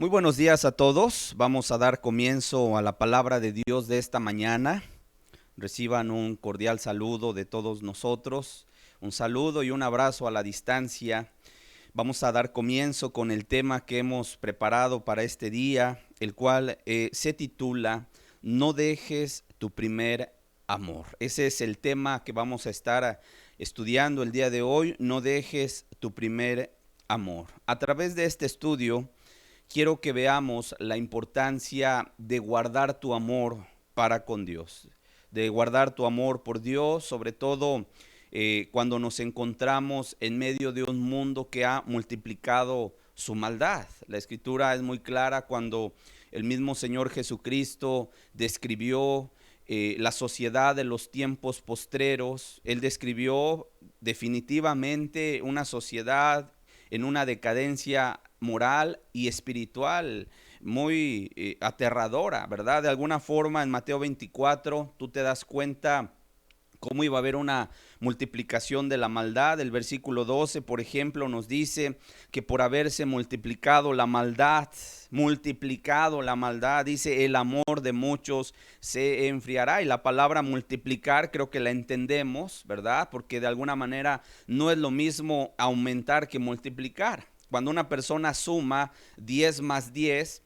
Muy buenos días a todos. Vamos a dar comienzo a la palabra de Dios de esta mañana. Reciban un cordial saludo de todos nosotros, un saludo y un abrazo a la distancia. Vamos a dar comienzo con el tema que hemos preparado para este día, el cual se titula No dejes tu primer amor. Ese es el tema que vamos a estar estudiando el día de hoy, no dejes tu primer amor. A través de este estudio, quiero que veamos la importancia de guardar tu amor para con Dios, de guardar tu amor por Dios, sobre todo cuando nos encontramos en medio de un mundo que ha multiplicado su maldad. La escritura es muy clara cuando el mismo Señor Jesucristo describió la sociedad de los tiempos postreros. Él describió definitivamente una sociedad en una decadencia moral y espiritual muy aterradora, ¿verdad? De alguna forma en Mateo 24 tú te das cuenta cómo iba a haber una multiplicación de la maldad. El versículo 12, por ejemplo, nos dice que por haberse multiplicado la maldad, dice, el amor de muchos se enfriará. Y la palabra multiplicar creo que la entendemos, ¿verdad? Porque de alguna manera no es lo mismo aumentar que multiplicar. Cuando una persona suma 10 más 10,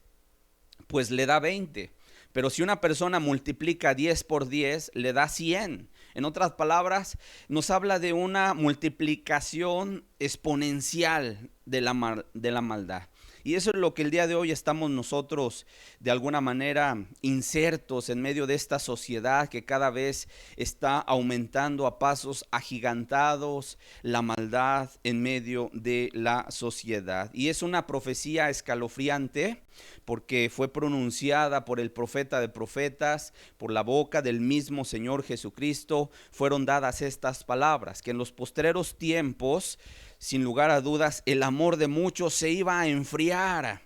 pues le da 20. Pero si una persona multiplica 10 por 10, le da 100. En otras palabras, nos habla de una multiplicación exponencial de la maldad. Y eso es lo que el día de hoy estamos nosotros de alguna manera insertos en medio de esta sociedad que cada vez está aumentando a pasos agigantados la maldad en medio de la sociedad. Y es una profecía escalofriante porque fue pronunciada por el profeta de profetas, por la boca del mismo Señor Jesucristo, fueron dadas estas palabras, que en los postreros tiempos, sin lugar a dudas, el amor de muchos se iba a enfriar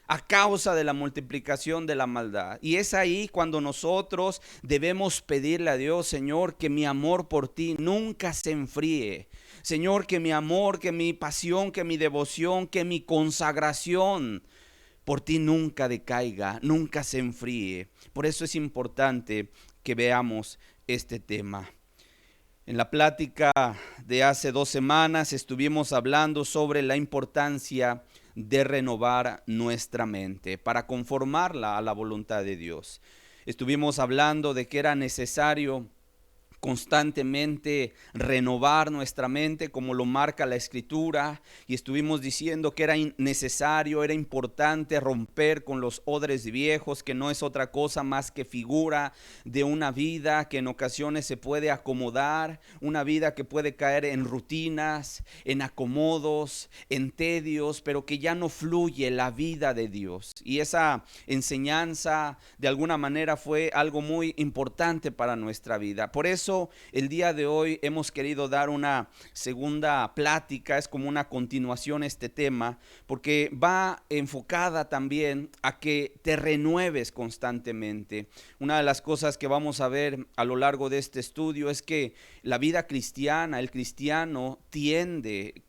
a causa de la multiplicación de la maldad. Y es ahí cuando nosotros debemos pedirle a Dios: Señor, que mi amor por ti nunca se enfríe. Señor, que mi amor, que mi pasión, que mi devoción, que mi consagración por ti nunca decaiga, nunca se enfríe. Por eso es importante que veamos este tema. En la plática de hace 2 semanas estuvimos hablando sobre la importancia de renovar nuestra mente para conformarla a la voluntad de Dios. Estuvimos hablando de que era necesario constantemente renovar nuestra mente como lo marca la escritura, y estuvimos diciendo que era necesario, era importante romper con los odres viejos, que no es otra cosa más que figura de una vida que en ocasiones se puede acomodar, una vida que puede caer en rutinas, en acomodos, en tedios, pero que ya no fluye la vida de Dios. Y esa enseñanza de alguna manera fue algo muy importante para nuestra vida. Por eso el día de hoy hemos querido dar una segunda plática, es como una continuación a este tema, porque va enfocada también a que te renueves constantemente. Una de las cosas que vamos a ver a lo largo de este estudio es que la vida cristiana, el cristiano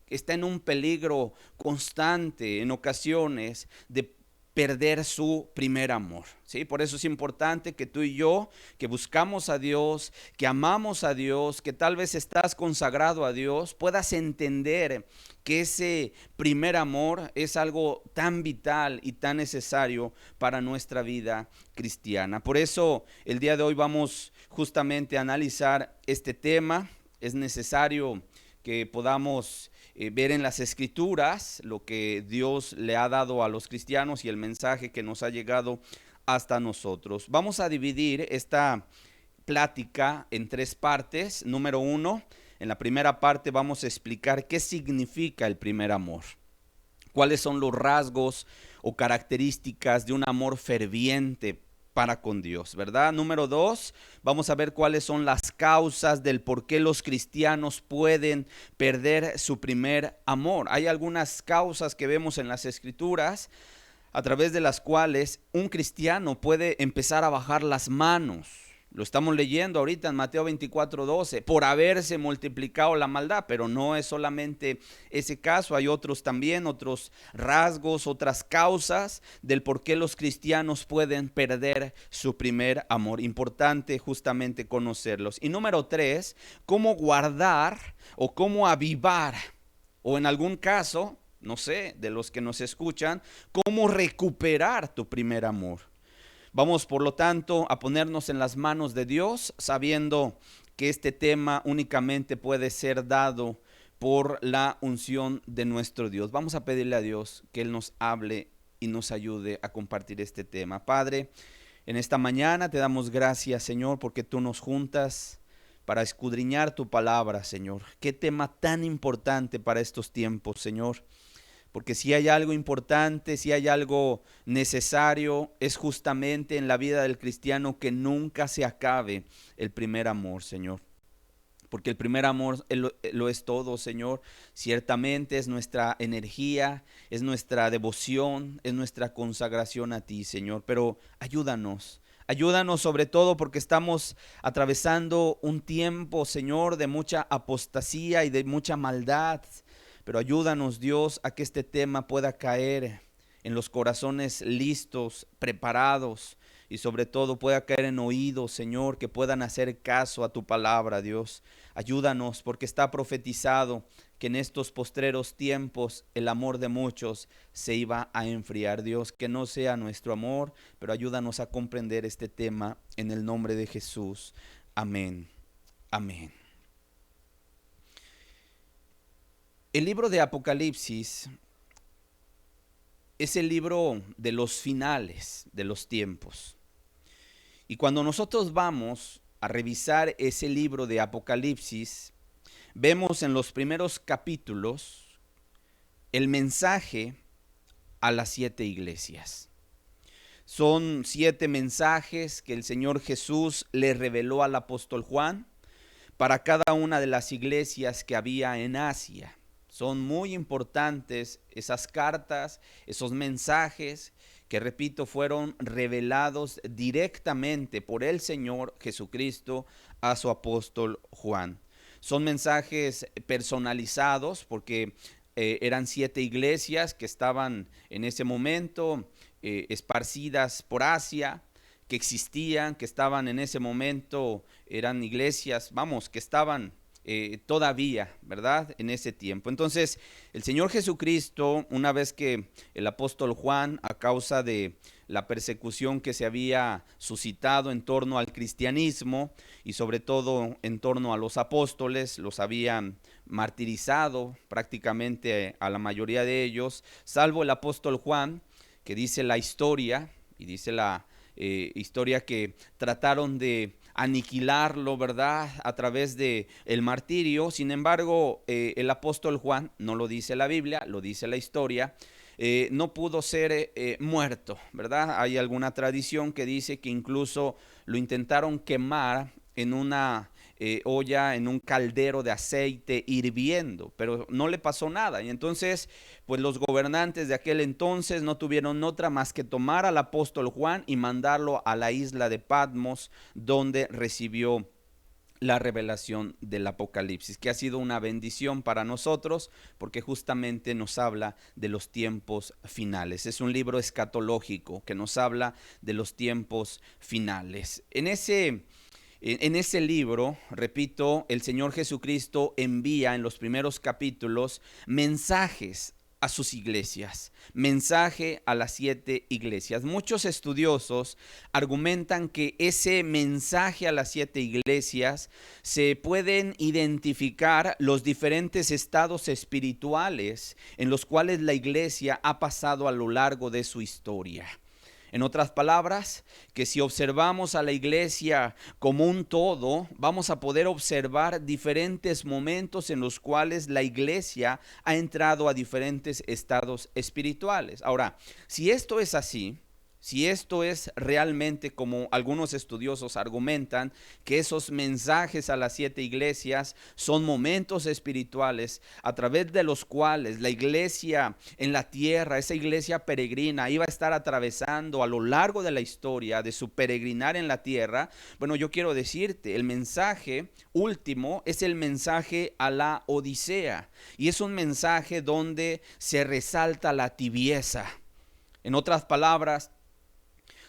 está en un peligro constante en ocasiones de perder su primer amor, ¿sí? Por eso es importante que tú y yo, que buscamos a Dios, que amamos a Dios, que tal vez estás consagrado a Dios, puedas entender que ese primer amor es algo tan vital y tan necesario para nuestra vida cristiana. Por eso el día de hoy vamos justamente a analizar este tema. Es necesario que podamos ver en las escrituras lo que Dios le ha dado a los cristianos y el mensaje que nos ha llegado hasta nosotros. Vamos a dividir esta plática en 3 partes. Número 1, en la primera parte vamos a explicar qué significa el primer amor, cuáles son los rasgos o características de un amor ferviente para con Dios, ¿verdad? Número 2, vamos a ver cuáles son las causas del por qué los cristianos pueden perder su primer amor. Hay algunas causas que vemos en las escrituras a través de las cuales un cristiano puede empezar a bajar las manos, Lo estamos leyendo ahorita en Mateo 24:12, por haberse multiplicado la maldad, pero no es solamente ese caso, hay otros también, otros rasgos, otras causas del por qué los cristianos pueden perder su primer amor. Importante justamente conocerlos. Y número 3, cómo guardar o cómo avivar, o en algún caso, no sé, de los que nos escuchan, cómo recuperar tu primer amor. Vamos, por lo tanto, a ponernos en las manos de Dios, sabiendo que este tema únicamente puede ser dado por la unción de nuestro Dios. Vamos a pedirle a Dios que Él nos hable y nos ayude a compartir este tema. Padre, en esta mañana te damos gracias, Señor, porque tú nos juntas para escudriñar tu palabra, Señor. Qué tema tan importante para estos tiempos, Señor. Porque si hay algo importante, si hay algo necesario, es justamente en la vida del cristiano que nunca se acabe el primer amor, Señor. Porque el primer amor lo es todo, Señor. Ciertamente es nuestra energía, es nuestra devoción, es nuestra consagración a ti, Señor. Pero ayúdanos. Ayúdanos sobre todo porque estamos atravesando un tiempo, Señor, de mucha apostasía y de mucha maldad. Pero ayúdanos, Dios, a que este tema pueda caer en los corazones listos, preparados, y sobre todo pueda caer en oídos, Señor, que puedan hacer caso a tu palabra, Dios. Ayúdanos, porque está profetizado que en estos postreros tiempos el amor de muchos se iba a enfriar. Dios, que no sea nuestro amor, pero ayúdanos a comprender este tema en el nombre de Jesús. Amén. Amén. El libro de Apocalipsis es el libro de los finales de los tiempos. Y cuando nosotros vamos a revisar ese libro de Apocalipsis, vemos en los primeros capítulos el mensaje a las 7 iglesias. Son 7 mensajes que el Señor Jesús le reveló al apóstol Juan para cada una de las iglesias que había en Asia. Son muy importantes esas cartas, esos mensajes que, repito, fueron revelados directamente por el Señor Jesucristo a su apóstol Juan. Son mensajes personalizados porque eran 7 iglesias que estaban en ese momento esparcidas por Asia, que existían, que estaban en ese momento, eran iglesias, que estaban todavía, ¿verdad? En ese tiempo. Entonces, el Señor Jesucristo, una vez que el apóstol Juan, a causa de la persecución que se había suscitado en torno al cristianismo y sobre todo en torno a los apóstoles, los habían martirizado prácticamente a la mayoría de ellos, salvo el apóstol Juan, que dice la historia, y dice la historia que trataron de aniquilarlo, ¿verdad? A través de el martirio. Sin embargo, el apóstol Juan, no lo dice la Biblia, lo dice la historia, no pudo ser muerto, ¿verdad? Hay alguna tradición que dice que incluso lo intentaron quemar en una olla, en un caldero de aceite hirviendo, pero no le pasó nada. Y entonces, pues los gobernantes de aquel entonces no tuvieron otra más que tomar al apóstol Juan y mandarlo a la isla de Patmos, donde recibió la revelación del Apocalipsis, que ha sido una bendición para nosotros porque justamente nos habla de los tiempos finales. Es un libro escatológico que nos habla de los tiempos finales. En ese libro, repito, el Señor Jesucristo envía en los primeros capítulos mensajes a sus iglesias, mensaje a las 7 iglesias. Muchos estudiosos argumentan que ese mensaje a las 7 iglesias se pueden identificar los diferentes estados espirituales en los cuales la iglesia ha pasado a lo largo de su historia. En otras palabras, que si observamos a la iglesia como un todo, vamos a poder observar diferentes momentos en los cuales la iglesia ha entrado a diferentes estados espirituales. Ahora, si esto es así, si esto es realmente como algunos estudiosos argumentan, que esos mensajes a las 7 iglesias son momentos espirituales a través de los cuales la iglesia en la tierra, esa iglesia peregrina, iba a estar atravesando a lo largo de la historia de su peregrinar en la tierra. Bueno, yo quiero decirte, el mensaje último es el mensaje a la Odisea, y es un mensaje donde se resalta la tibieza. En otras palabras,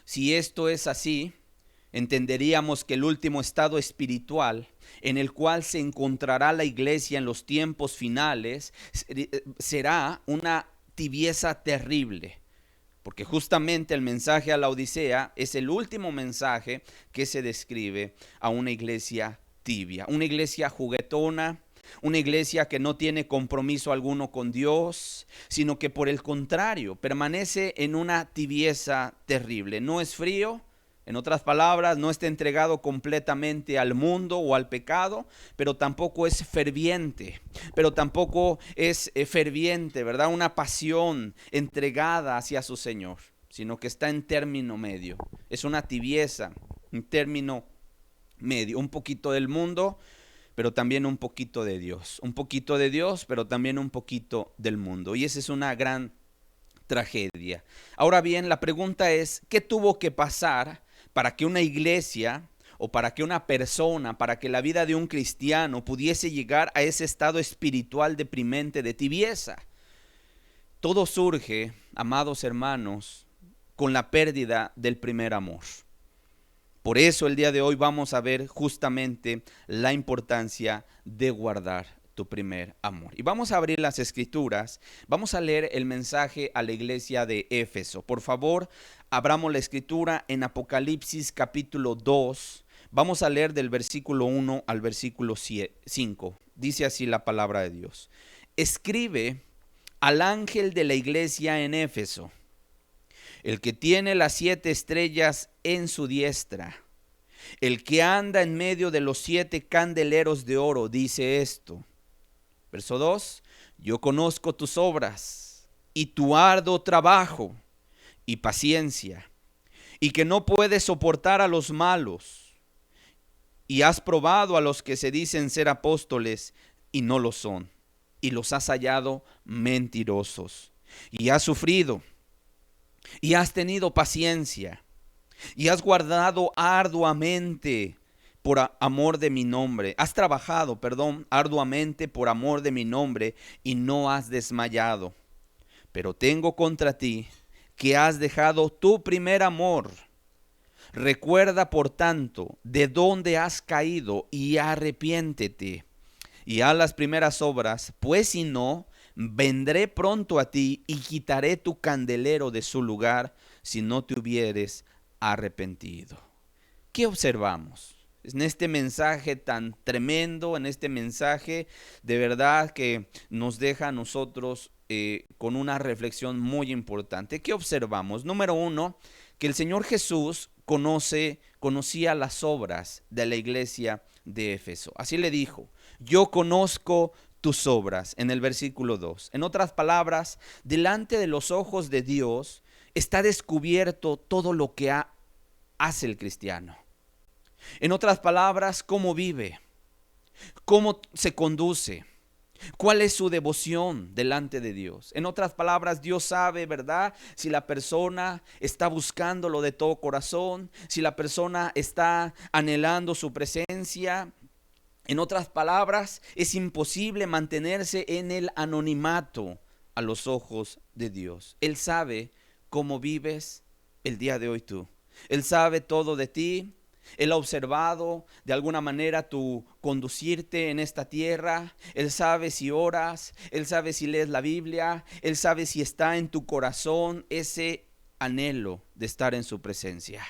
si esto es así, entenderíamos que el último estado espiritual en el cual se encontrará la iglesia en los tiempos finales será una tibieza terrible. Porque justamente el mensaje a la Odisea es el último mensaje que se describe a una iglesia tibia, una iglesia juguetona, una iglesia que no tiene compromiso alguno con Dios, sino que por el contrario permanece en una tibieza terrible. No es frío, en otras palabras, no está entregado completamente al mundo o al pecado, pero tampoco es ferviente, ¿verdad? Una pasión entregada hacia su Señor, sino que está en término medio. Es una tibieza, en término medio, un poquito del mundo, pero también un poquito de Dios. Un poquito de Dios, pero también un poquito del mundo. Y esa es una gran tragedia. Ahora bien, la pregunta es, ¿qué tuvo que pasar para que una iglesia o para que una persona, para que la vida de un cristiano pudiese llegar a ese estado espiritual deprimente de tibieza? Todo surge, amados hermanos, con la pérdida del primer amor. Por eso el día de hoy vamos a ver justamente la importancia de guardar tu primer amor. Y vamos a abrir las escrituras, vamos a leer el mensaje a la iglesia de Éfeso. Por favor, abramos la escritura en Apocalipsis capítulo 2. Vamos a leer del versículo 1 al versículo 5. Dice así la palabra de Dios. Escribe al ángel de la iglesia en Éfeso, el que tiene las 7 estrellas en su diestra, el que anda en medio de los 7 candeleros de oro, dice esto. Verso 2, yo conozco tus obras y tu arduo trabajo y paciencia, y que no puedes soportar a los malos, y has probado a los que se dicen ser apóstoles y no lo son, y los has hallado mentirosos, y has sufrido, y has tenido paciencia, y has guardado arduamente por amor de mi nombre. Has trabajado, arduamente por amor de mi nombre y no has desmayado. Pero tengo contra ti que has dejado tu primer amor. Recuerda, por tanto, de dónde has caído y arrepiéntete. Y haz las primeras obras, pues si no, vendré pronto a ti y quitaré tu candelero de su lugar si no te hubieres arrepentido. ¿Qué observamos en este mensaje tan tremendo, en este mensaje de verdad que nos deja a nosotros con una reflexión muy importante? ¿Qué observamos? Número uno, que el Señor Jesús conocía las obras de la iglesia de Éfeso. Así le dijo, yo conozco tus obras, en el versículo 2. En otras palabras, delante de los ojos de Dios está descubierto todo lo que hace el cristiano. En otras palabras, cómo vive, cómo se conduce, cuál es su devoción delante de Dios. En otras palabras, Dios sabe, ¿verdad?, si la persona está buscándolo de todo corazón, si la persona está anhelando su presencia. En otras palabras, es imposible mantenerse en el anonimato a los ojos de Dios. Él sabe cómo vives el día de hoy tú. Él sabe todo de ti. Él ha observado de alguna manera tu conducirte en esta tierra. Él sabe si oras, Él sabe si lees la Biblia, Él sabe si está en tu corazón ese anhelo de estar en su presencia.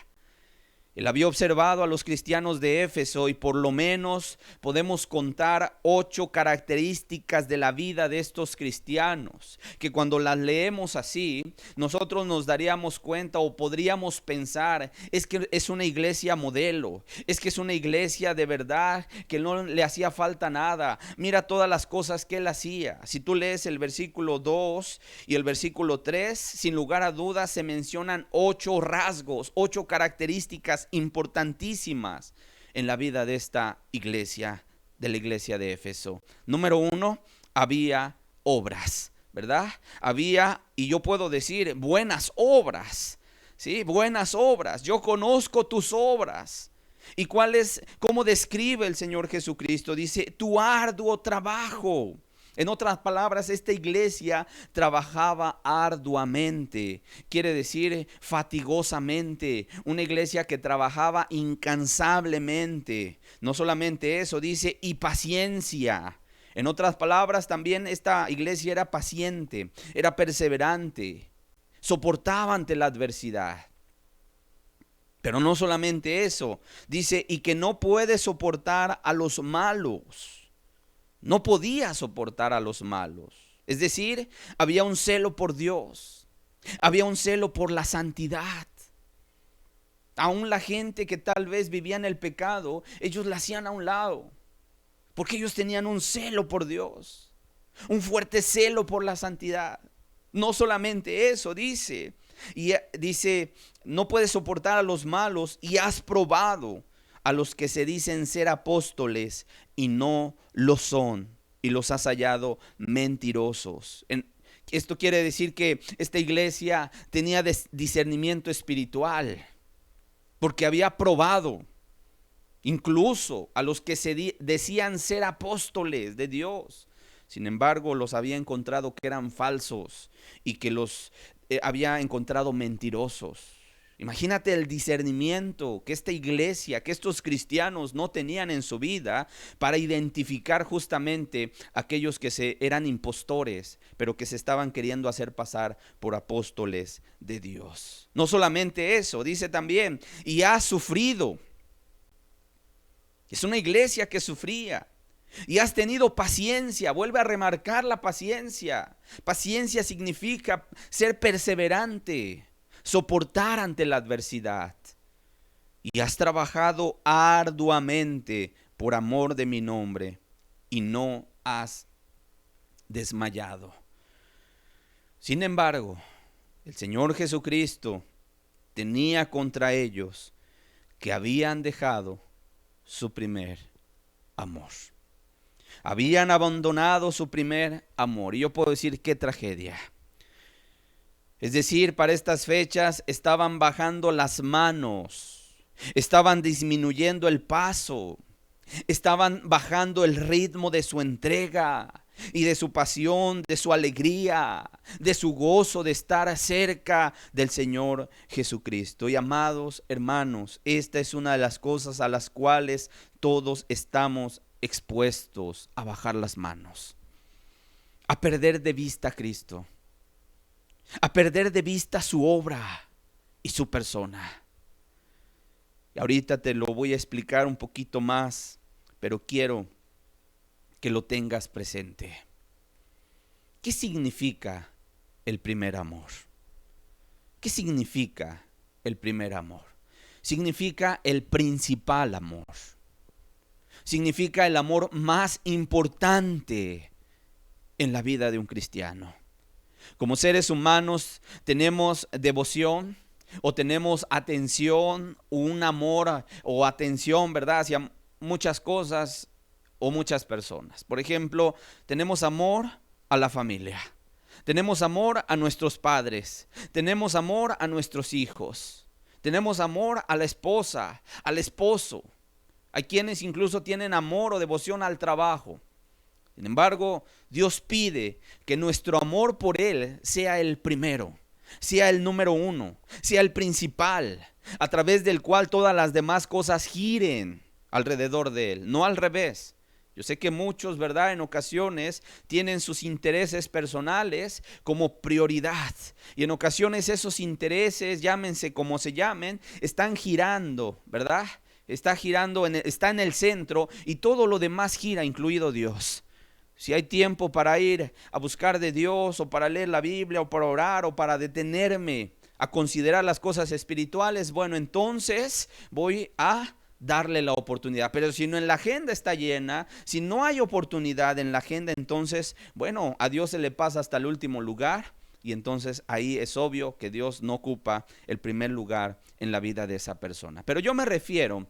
Él había observado a los cristianos de Éfeso y por lo menos podemos contar 8 características de la vida de estos cristianos, que cuando las leemos así, nosotros nos daríamos cuenta o podríamos pensar, es que es una iglesia modelo, es que es una iglesia de verdad que no le hacía falta nada. Mira todas las cosas que él hacía. Si tú lees el versículo 2 y el versículo 3, sin lugar a dudas se mencionan 8 rasgos, 8 características importantísimas en la vida de esta iglesia, de la iglesia de Éfeso. Número 1, había obras, ¿verdad? Había, y yo puedo decir, buenas obras, ¿sí? Buenas obras. Yo conozco tus obras. ¿Y cómo describe el Señor Jesucristo? Dice, tu arduo trabajo. En otras palabras, esta iglesia trabajaba arduamente, quiere decir fatigosamente, una iglesia que trabajaba incansablemente. No solamente eso, dice, y paciencia. En otras palabras, también esta iglesia era paciente, era perseverante, soportaba ante la adversidad. Pero no solamente eso, dice, y que no puede soportar a los malos. No podía soportar a los malos. Es decir, había un celo por Dios. Había un celo por la santidad. Aún la gente que tal vez vivía en el pecado, ellos la hacían a un lado. Porque ellos tenían un celo por Dios. Un fuerte celo por la santidad. No solamente eso, dice. Y dice, no puedes soportar a los malos y has probado a los que se dicen ser apóstoles y no lo son, y los has hallado mentirosos. Esto quiere decir que esta iglesia tenía discernimiento espiritual, porque había probado incluso a los que se decían ser apóstoles de Dios. Sin embargo, los había encontrado que eran falsos y que los había encontrado mentirosos. Imagínate el discernimiento que esta iglesia, que estos cristianos no tenían en su vida para identificar justamente aquellos que eran impostores, pero que se estaban queriendo hacer pasar por apóstoles de Dios. No solamente eso, dice también, y ha sufrido. Es una iglesia que sufría. Y has tenido paciencia, vuelve a remarcar la paciencia. Paciencia significa ser perseverante, soportar ante la adversidad. Y has trabajado arduamente por amor de mi nombre y no has desmayado. Sin embargo, el Señor Jesucristo tenía contra ellos que habían dejado su primer amor. Habían abandonado su primer amor. Y yo puedo decir, qué tragedia. Es decir, para estas fechas estaban bajando las manos, estaban disminuyendo el paso, estaban bajando el ritmo de su entrega y de su pasión, de su alegría, de su gozo de estar cerca del Señor Jesucristo. Y amados hermanos, esta es una de las cosas a las cuales todos estamos expuestos a bajar las manos, a perder de vista a Cristo, a perder de vista su obra y su persona. Y ahorita te lo voy a explicar un poquito más, pero quiero que lo tengas presente. ¿Qué significa el primer amor? ¿Qué significa el primer amor? Significa el principal amor. Significa el amor más importante en la vida de un cristiano. Como seres humanos tenemos devoción o tenemos atención, un amor o atención, ¿verdad?, hacia muchas cosas o muchas personas. Por ejemplo, tenemos amor a la familia, tenemos amor a nuestros padres, tenemos amor a nuestros hijos, tenemos amor a la esposa, al esposo. Hay quienes incluso tienen amor o devoción al trabajo. Sin embargo, Dios pide que nuestro amor por Él sea el primero, sea el número uno, sea el principal, a través del cual todas las demás cosas giren alrededor de Él, no al revés. Yo sé que muchos, ¿verdad?, en ocasiones tienen sus intereses personales como prioridad. Y en ocasiones esos intereses, llámense como se llamen, están girando, ¿verdad? Está girando, está en el centro y todo lo demás gira, incluido Dios. Si hay tiempo para ir a buscar de Dios o para leer la Biblia o para orar o para detenerme a considerar las cosas espirituales, bueno, entonces voy a darle la oportunidad. Pero si no, en la agenda está llena, si no hay oportunidad en la agenda, entonces, bueno, a Dios se le pasa hasta el último lugar y entonces ahí es obvio que Dios no ocupa el primer lugar en la vida de esa persona. Pero yo me refiero,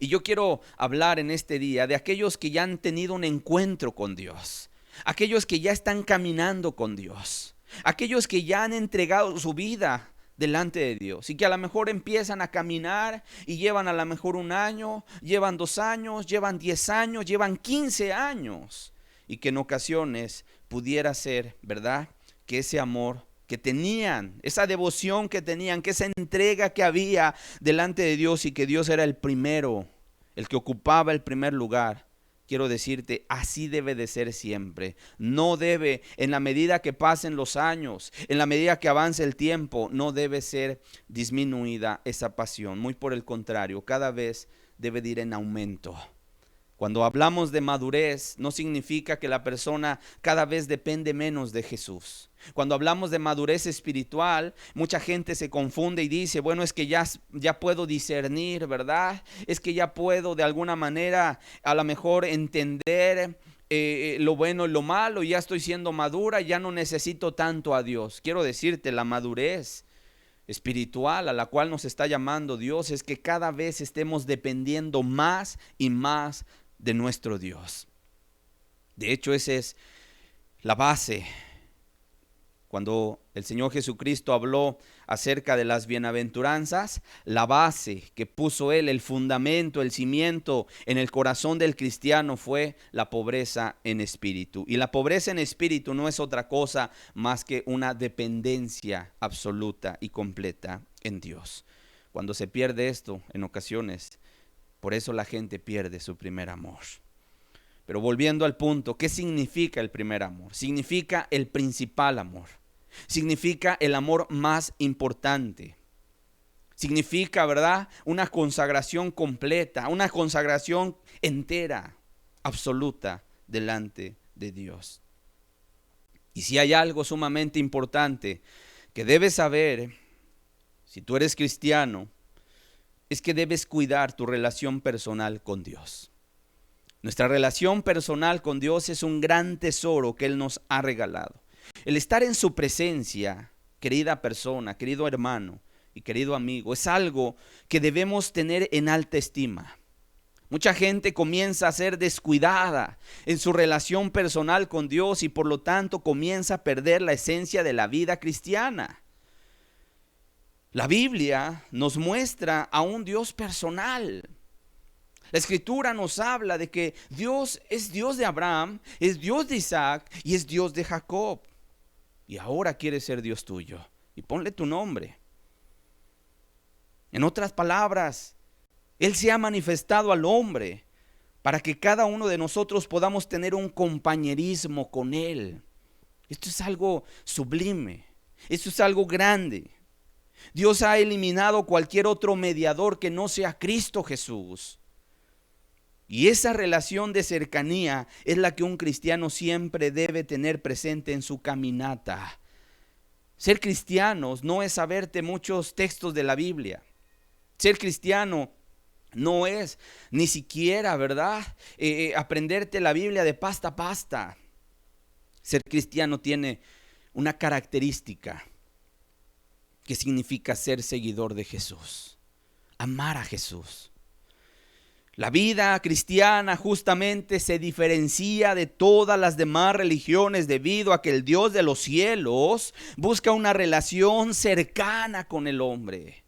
y yo quiero hablar en este día de aquellos que ya han tenido un encuentro con Dios, aquellos que ya están caminando con Dios, aquellos que ya han entregado su vida delante de Dios y que a lo mejor empiezan a caminar y llevan a lo mejor 1 año, llevan 2 años, llevan 10 años, llevan 15 años y que en ocasiones pudiera ser, ¿verdad?, que ese amor que tenían, esa devoción que tenían, que esa entrega que había delante de Dios y que Dios era el primero, el que ocupaba el primer lugar. Quiero decirte, así debe de ser siempre. No debe, en la medida que pasen los años, en la medida que avance el tiempo, no debe ser disminuida esa pasión. Muy por el contrario, cada vez debe de ir en aumento. Cuando hablamos de madurez, no significa que la persona cada vez depende menos de Jesús. Cuando hablamos de madurez espiritual, mucha gente se confunde y dice, bueno, es que ya puedo discernir, ¿verdad? Es que ya puedo de alguna manera a lo mejor entender lo bueno y lo malo, ya estoy siendo madura, ya no necesito tanto a Dios. Quiero decirte, la madurez espiritual a la cual nos está llamando Dios es que cada vez estemos dependiendo más y más de nuestro Dios. De hecho, esa es la base. Cuando el Señor Jesucristo habló acerca de las bienaventuranzas, la base que puso Él, el fundamento, el cimiento en el corazón del cristiano fue la pobreza en espíritu. Y la pobreza en espíritu no es otra cosa más que una dependencia absoluta y completa en Dios. Cuando se pierde esto, en ocasiones, por eso la gente pierde su primer amor. Pero volviendo al punto, ¿qué significa el primer amor? Significa el principal amor. Significa el amor más importante. Significa, ¿verdad?, una consagración completa, una consagración entera, absoluta delante de Dios. Y si hay algo sumamente importante que debes saber, si tú eres cristiano, es que debes cuidar tu relación personal con Dios. Nuestra relación personal con Dios es un gran tesoro que Él nos ha regalado. El estar en su presencia, querida persona, querido hermano y querido amigo, es algo que debemos tener en alta estima. Mucha gente comienza a ser descuidada en su relación personal con Dios y por lo tanto comienza a perder la esencia de la vida cristiana. La Biblia nos muestra a un Dios personal. La Escritura nos habla de que Dios es Dios de Abraham, es Dios de Isaac y es Dios de Jacob. Y ahora quiere ser Dios tuyo. Y ponle tu nombre. En otras palabras, Él se ha manifestado al hombre para que cada uno de nosotros podamos tener un compañerismo con Él. Esto es algo sublime. Esto es algo grande. Dios ha eliminado cualquier otro mediador que no sea Cristo Jesús. Y esa relación de cercanía es la que un cristiano siempre debe tener presente en su caminata. Ser cristianos no es saberte muchos textos de la Biblia. Ser cristiano no es ni siquiera, ¿verdad?, aprenderte la Biblia de pasta a pasta. Ser cristiano tiene una característica que significa ser seguidor de Jesús, amar a Jesús. La vida cristiana justamente se diferencia de todas las demás religiones debido a que el Dios de los cielos busca una relación cercana con el hombre.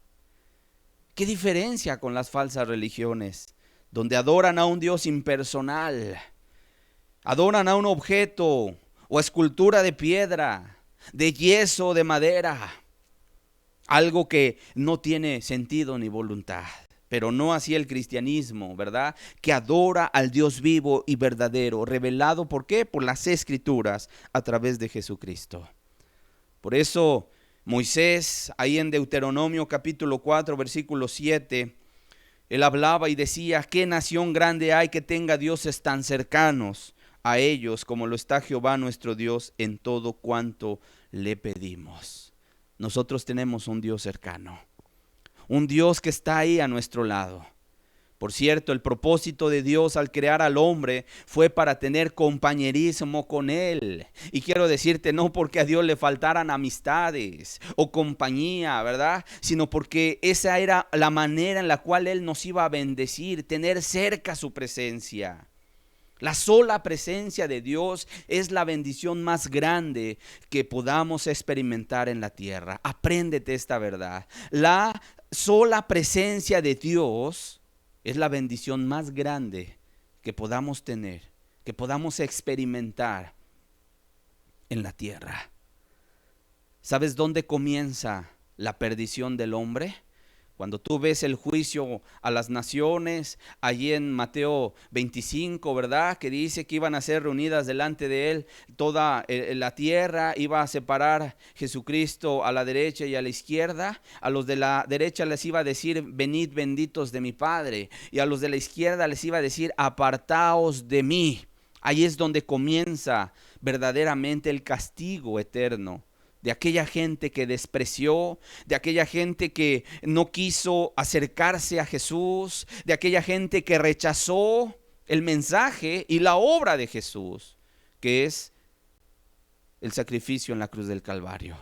¿Qué diferencia con las falsas religiones donde adoran a un Dios impersonal? Adoran a un objeto o escultura de piedra, de yeso, de madera, algo que no tiene sentido ni voluntad. Pero no así el cristianismo, ¿verdad? Que adora al Dios vivo y verdadero, revelado, ¿por qué? Por las Escrituras a través de Jesucristo. Por eso Moisés, ahí en Deuteronomio capítulo 4, versículo 7, él hablaba y decía: ¿qué nación grande hay que tenga dioses tan cercanos a ellos como lo está Jehová nuestro Dios en todo cuanto le pedimos? Nosotros tenemos un Dios cercano, un Dios que está ahí a nuestro lado. Por cierto, el propósito de Dios al crear al hombre fue para tener compañerismo con Él. Y quiero decirte, no porque a Dios le faltaran amistades o compañía, ¿verdad? Sino porque esa era la manera en la cual Él nos iba a bendecir, tener cerca su presencia. La sola presencia de Dios es la bendición más grande que podamos experimentar en la tierra. Apréndete esta verdad. La sola presencia de Dios es la bendición más grande que podamos tener, que podamos experimentar en la tierra. ¿Sabes dónde comienza la perdición del hombre? Cuando tú ves el juicio a las naciones, allí en Mateo 25, ¿verdad? Que dice que iban a ser reunidas delante de él toda la tierra, iba a separar Jesucristo a la derecha y a la izquierda. A los de la derecha les iba a decir: venid benditos de mi Padre. Y a los de la izquierda les iba a decir: apartaos de mí. Ahí es donde comienza verdaderamente el castigo eterno de aquella gente que despreció, de aquella gente que no quiso acercarse a Jesús, de aquella gente que rechazó el mensaje y la obra de Jesús, que es el sacrificio en la cruz del Calvario.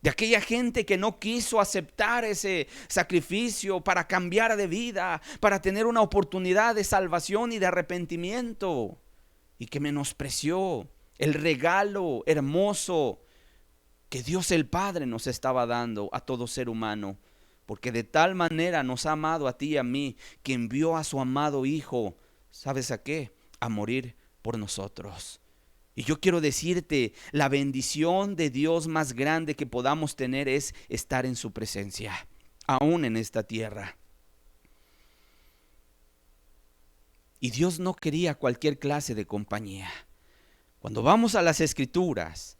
De aquella gente que no quiso aceptar ese sacrificio para cambiar de vida, para tener una oportunidad de salvación y de arrepentimiento, y que menospreció el regalo hermoso que Dios el Padre nos estaba dando a todo ser humano, porque de tal manera nos ha amado a ti y a mí, que envió a su amado Hijo, ¿sabes a qué? A morir por nosotros. Y yo quiero decirte, la bendición de Dios más grande que podamos tener es estar en su presencia, aún en esta tierra. Y Dios no quería cualquier clase de compañía. Cuando vamos a las Escrituras,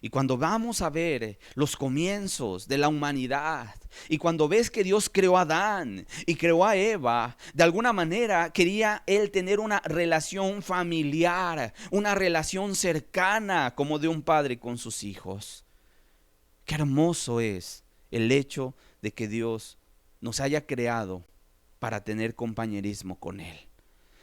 y cuando vamos a ver los comienzos de la humanidad, y cuando ves que Dios creó a Adán y creó a Eva, de alguna manera quería Él tener una relación familiar, una relación cercana como de un padre con sus hijos. Qué hermoso es el hecho de que Dios nos haya creado para tener compañerismo con Él.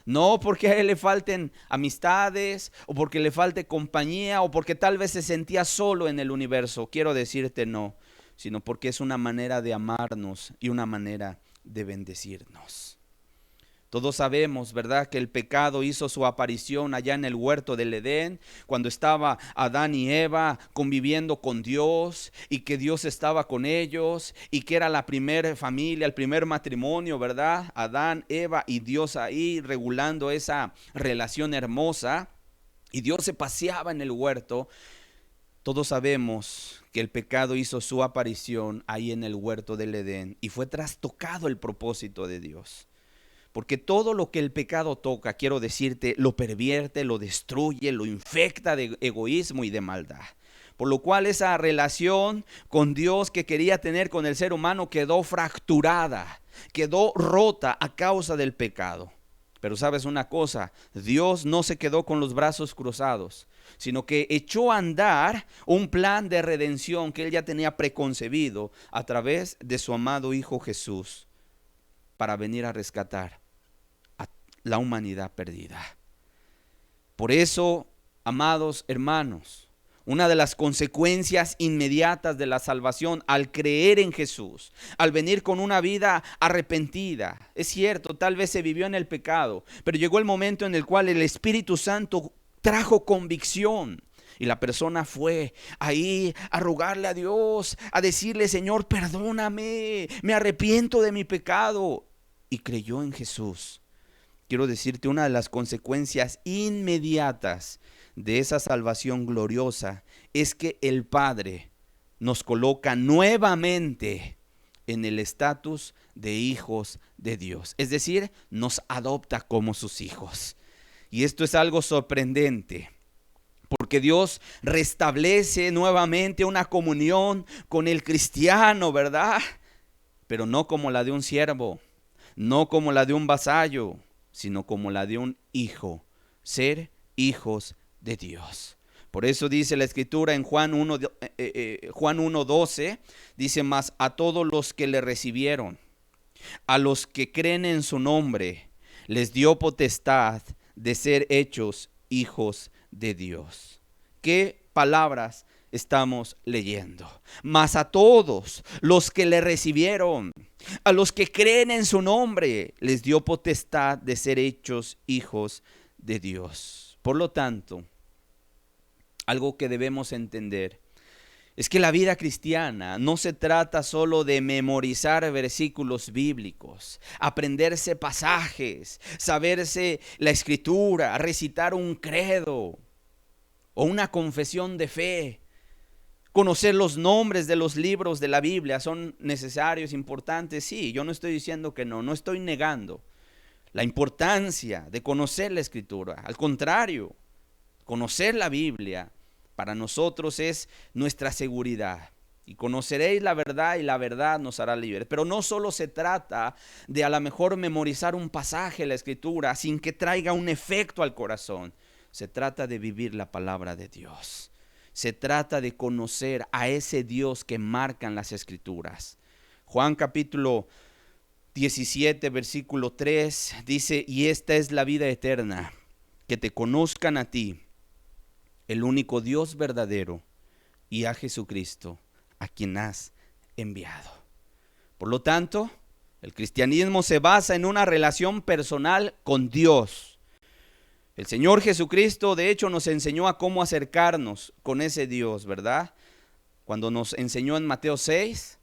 No porque a él le falten amistades, o porque le falte compañía, o porque tal vez se sentía solo en el universo. Quiero decirte no, sino porque es una manera de amarnos y una manera de bendecirnos. Todos sabemos, ¿verdad?, que el pecado hizo su aparición allá en el huerto del Edén, cuando estaba Adán y Eva conviviendo con Dios, y que Dios estaba con ellos, y que era la primera familia, el primer matrimonio, ¿verdad? Adán, Eva y Dios ahí regulando esa relación hermosa, y Dios se paseaba en el huerto. Todos sabemos que el pecado hizo su aparición ahí en el huerto del Edén, y fue trastocado el propósito de Dios. Porque todo lo que el pecado toca, quiero decirte, lo pervierte, lo destruye, lo infecta de egoísmo y de maldad. Por lo cual esa relación con Dios que quería tener con el ser humano quedó fracturada, quedó rota a causa del pecado. Pero sabes una cosa, Dios no se quedó con los brazos cruzados, sino que echó a andar un plan de redención que Él ya tenía preconcebido a través de su amado Hijo Jesús, para venir a rescatar la humanidad perdida. Por eso, amados hermanos, una de las consecuencias inmediatas de la salvación al creer en Jesús, al venir con una vida arrepentida, es cierto, tal vez se vivió en el pecado, pero llegó el momento en el cual el Espíritu Santo trajo convicción. Y la persona fue ahí a rogarle a Dios, a decirle: Señor, perdóname, me arrepiento de mi pecado. Y creyó en Jesús. Quiero decirte, una de las consecuencias inmediatas de esa salvación gloriosa es que el Padre nos coloca nuevamente en el estatus de hijos de Dios. Es decir, nos adopta como sus hijos. Y esto es algo sorprendente, porque Dios restablece nuevamente una comunión con el cristiano, ¿verdad? Pero no como la de un siervo, no como la de un vasallo, sino como la de un hijo, ser hijos de Dios. Por eso dice la Escritura en Juan 1:12, dice: mas a todos los que le recibieron, a los que creen en su nombre, les dio potestad de ser hechos hijos de Dios. ¿Qué palabras estamos leyendo? Mas a todos los que le recibieron, a los que creen en su nombre, les dio potestad de ser hechos hijos de Dios. Por lo tanto, algo que debemos entender es que la vida cristiana no se trata solo de memorizar versículos bíblicos, aprenderse pasajes, saberse la escritura, recitar un credo o una confesión de fe. Conocer los nombres de los libros de la Biblia son necesarios, importantes. Sí, yo no estoy diciendo que no estoy negando la importancia de conocer la escritura. Al contrario, conocer la Biblia para nosotros es nuestra seguridad. Y conoceréis la verdad y la verdad nos hará libres. Pero no solo se trata de a lo mejor memorizar un pasaje de la Escritura sin que traiga un efecto al corazón. Se trata de vivir la palabra de Dios. Se trata de conocer a ese Dios que marcan las Escrituras. Juan capítulo 17, versículo 3 dice: y esta es la vida eterna, que te conozcan a ti, el único Dios verdadero, y a Jesucristo, a quien has enviado. Por lo tanto, el cristianismo se basa en una relación personal con Dios. El Señor Jesucristo, de hecho, nos enseñó a cómo acercarnos con ese Dios, ¿verdad? Cuando nos enseñó en Mateo 6,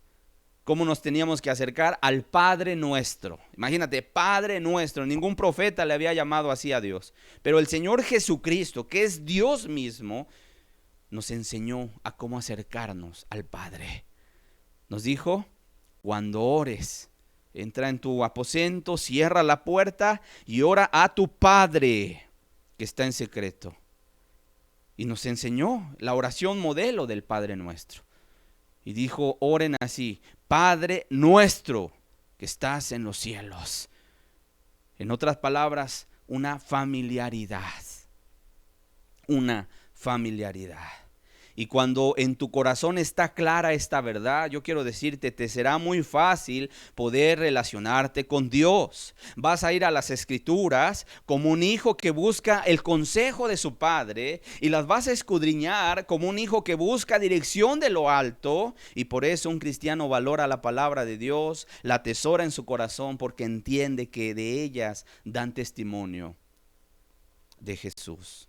cómo nos teníamos que acercar al Padre nuestro. Imagínate, Padre nuestro. Ningún profeta le había llamado así a Dios. Pero el Señor Jesucristo, que es Dios mismo, nos enseñó a cómo acercarnos al Padre. Nos dijo: cuando ores, entra en tu aposento, cierra la puerta y ora a tu Padre que está en secreto. Y nos enseñó la oración modelo del Padre nuestro. Y dijo: oren así: Padre nuestro que estás en los cielos. En otras palabras, una familiaridad. Una familiaridad. Y cuando en tu corazón está clara esta verdad, yo quiero decirte, te será muy fácil poder relacionarte con Dios. Vas a ir a las Escrituras como un hijo que busca el consejo de su padre, y las vas a escudriñar como un hijo que busca dirección de lo alto. Y por eso un cristiano valora la palabra de Dios, la atesora en su corazón, porque entiende que de ellas dan testimonio de Jesús.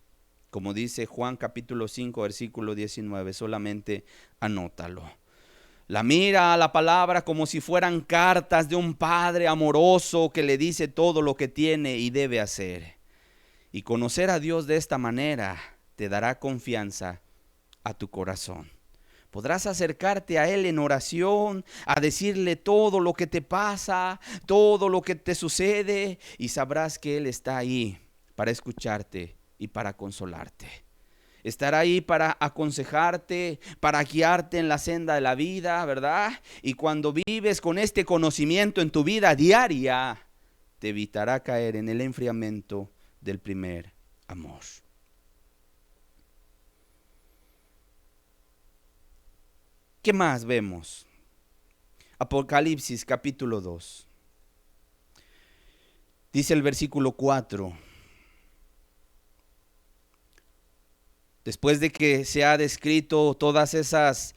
Como dice Juan capítulo 5, versículo 19, solamente anótalo. La mira a la palabra como si fueran cartas de un padre amoroso que le dice todo lo que tiene y debe hacer. Y conocer a Dios de esta manera te dará confianza a tu corazón. Podrás acercarte a Él en oración, a decirle todo lo que te pasa, todo lo que te sucede, y sabrás que Él está ahí para escucharte y para consolarte. Estará ahí para aconsejarte, para guiarte en la senda de la vida, ¿verdad? Y cuando vives con este conocimiento en tu vida diaria, te evitará caer en el enfriamiento del primer amor. ¿Qué más vemos? Apocalipsis capítulo 2. Dice el versículo 4. Después de que se ha descrito todas esas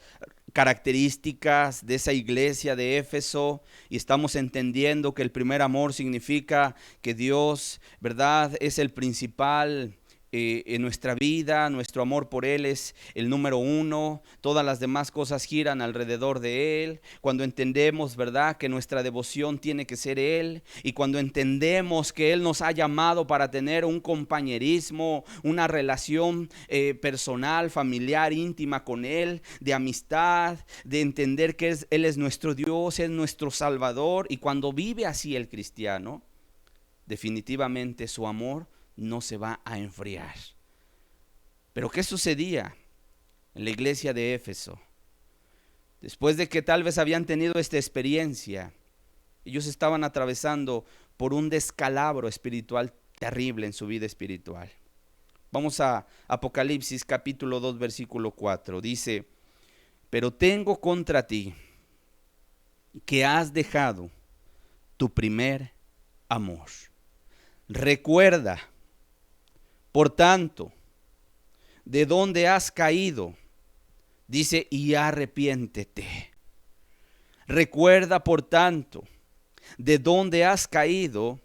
características de esa iglesia de Éfeso, y estamos entendiendo que el primer amor significa que Dios, ¿verdad?, es el principal en nuestra vida, nuestro amor por Él es el número uno, todas las demás cosas giran alrededor de Él, cuando entendemos, ¿verdad?, que nuestra devoción tiene que ser Él, y cuando entendemos que Él nos ha llamado para tener un compañerismo, una relación personal, familiar, íntima con Él, de amistad, de entender que Él es nuestro Dios, es nuestro Salvador, y cuando vive así el cristiano, definitivamente su amor no se va a enfriar. Pero ¿qué sucedía en la iglesia de Éfeso? Después de que tal vez habían tenido esta experiencia, ellos estaban atravesando por un descalabro espiritual terrible en su vida espiritual. Vamos a Apocalipsis capítulo 2 versículo 4. Dice: pero tengo contra ti que has dejado tu primer amor. Recuerda, por tanto, de dónde has caído, dice, y arrepiéntete. Recuerda, por tanto, de dónde has caído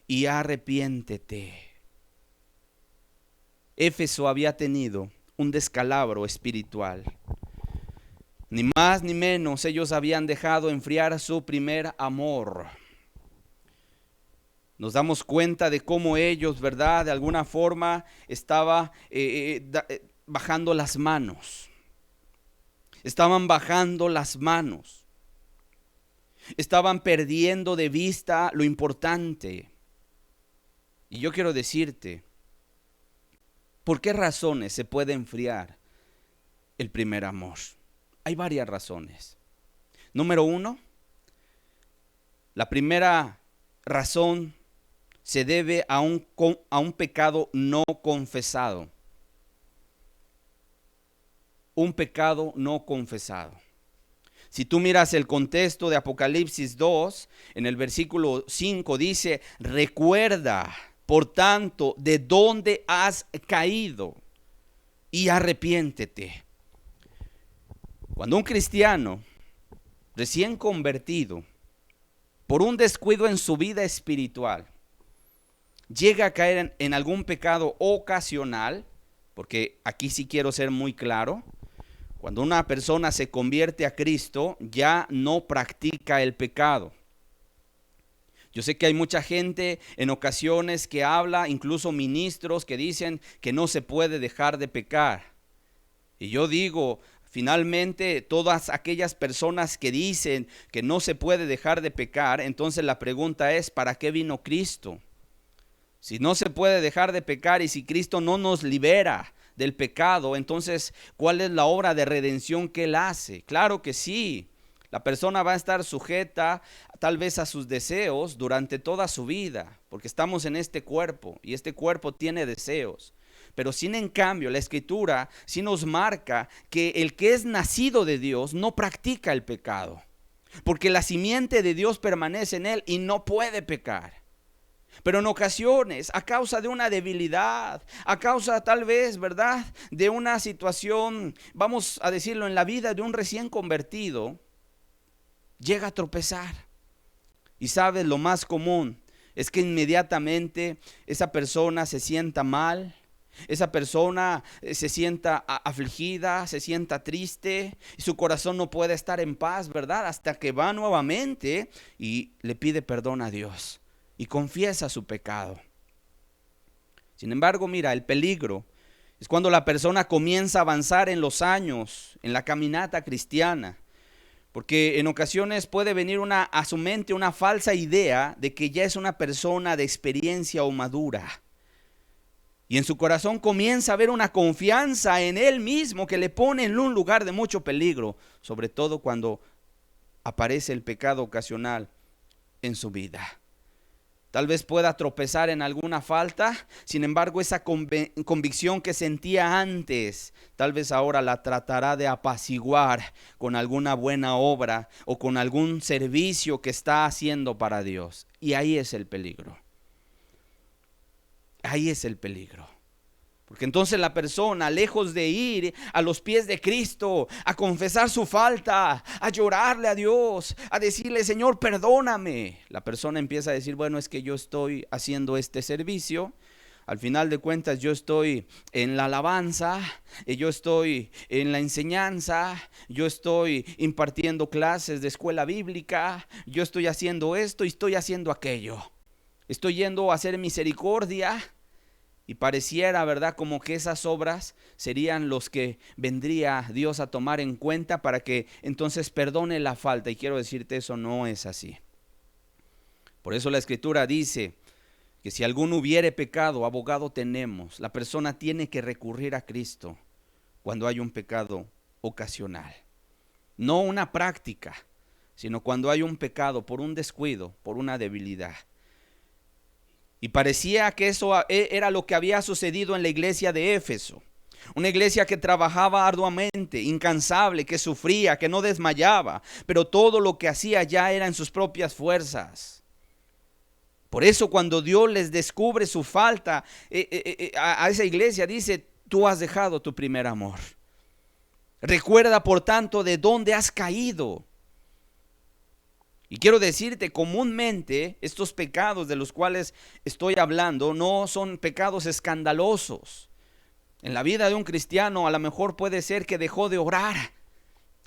y arrepiéntete. Éfeso había tenido un descalabro espiritual. Ni más ni menos, ellos habían dejado enfriar su primer amor. Nos damos cuenta de cómo ellos, ¿verdad?, de alguna forma estaba bajando las manos. Estaban bajando las manos. Estaban perdiendo de vista lo importante. Y yo quiero decirte, ¿por qué razones se puede enfriar el primer amor? Hay varias razones. Número uno, la primera razón se debe a un pecado no confesado. Un pecado no confesado. Si tú miras el contexto de Apocalipsis 2, en el versículo 5 dice: recuerda, por tanto, de dónde has caído y arrepiéntete. Cuando un cristiano recién convertido, por un descuido en su vida espiritual, llega a caer en algún pecado ocasional, porque aquí sí quiero ser muy claro, cuando una persona se convierte a Cristo, ya no practica el pecado. Yo sé que hay mucha gente en ocasiones que habla, incluso ministros que dicen que no se puede dejar de pecar. Y yo digo, finalmente, todas aquellas personas que dicen que no se puede dejar de pecar, entonces la pregunta es, ¿para qué vino Cristo? Si no se puede dejar de pecar y si Cristo no nos libera del pecado, entonces, ¿cuál es la obra de redención que Él hace? Claro que sí, la persona va a estar sujeta tal vez a sus deseos durante toda su vida, porque estamos en este cuerpo y este cuerpo tiene deseos. Pero sin en cambio, la Escritura sí nos marca que el que es nacido de Dios no practica el pecado, porque la simiente de Dios permanece en él y no puede pecar. Pero en ocasiones, a causa de una debilidad, a causa tal vez, ¿verdad?, de una situación, vamos a decirlo, en la vida de un recién convertido, llega a tropezar. Y sabes, lo más común es que inmediatamente esa persona se sienta mal, esa persona se sienta afligida, se sienta triste, y su corazón no puede estar en paz, ¿verdad?, hasta que va nuevamente y le pide perdón a Dios y confiesa su pecado. Sin embargo, mira, el peligro es cuando la persona comienza a avanzar en los años, en la caminata cristiana, porque en ocasiones puede venir a su mente una falsa idea de que ya es una persona de experiencia o madura. Y en su corazón comienza a haber una confianza en él mismo que le pone en un lugar de mucho peligro, sobre todo cuando aparece el pecado ocasional en su vida. Tal vez pueda tropezar en alguna falta, sin embargo esa convicción que sentía antes, tal vez ahora la tratará de apaciguar con alguna buena obra o con algún servicio que está haciendo para Dios. Y ahí es el peligro. Ahí es el peligro. Porque entonces la persona, lejos de ir a los pies de Cristo, a confesar su falta, a llorarle a Dios, a decirle: Señor, perdóname, la persona empieza a decir: bueno, es que yo estoy haciendo este servicio Al final de cuentas yo estoy en la alabanza, yo estoy en la enseñanza, yo estoy impartiendo clases de escuela bíblica, yo estoy haciendo esto y estoy haciendo aquello. Estoy yendo a hacer misericordia y pareciera, ¿verdad?, como que esas obras serían los que vendría Dios a tomar en cuenta para que entonces perdone la falta. Y quiero decirte, eso no es así. Por eso la Escritura dice que si alguno hubiere pecado, abogado tenemos. La persona tiene que recurrir a Cristo cuando hay un pecado ocasional. No una práctica, sino cuando hay un pecado por un descuido, por una debilidad. Y parecía que eso era lo que había sucedido en la iglesia de Éfeso. Una iglesia que trabajaba arduamente, incansable, que sufría, que no desmayaba, pero todo lo que hacía ya era en sus propias fuerzas. Por eso cuando Dios les descubre su falta a esa iglesia, dice: tú has dejado tu primer amor. Recuerda por tanto de dónde has caído. Y quiero decirte, comúnmente estos pecados de los cuales estoy hablando no son pecados escandalosos. En la vida de un cristiano a lo mejor puede ser que dejó de orar,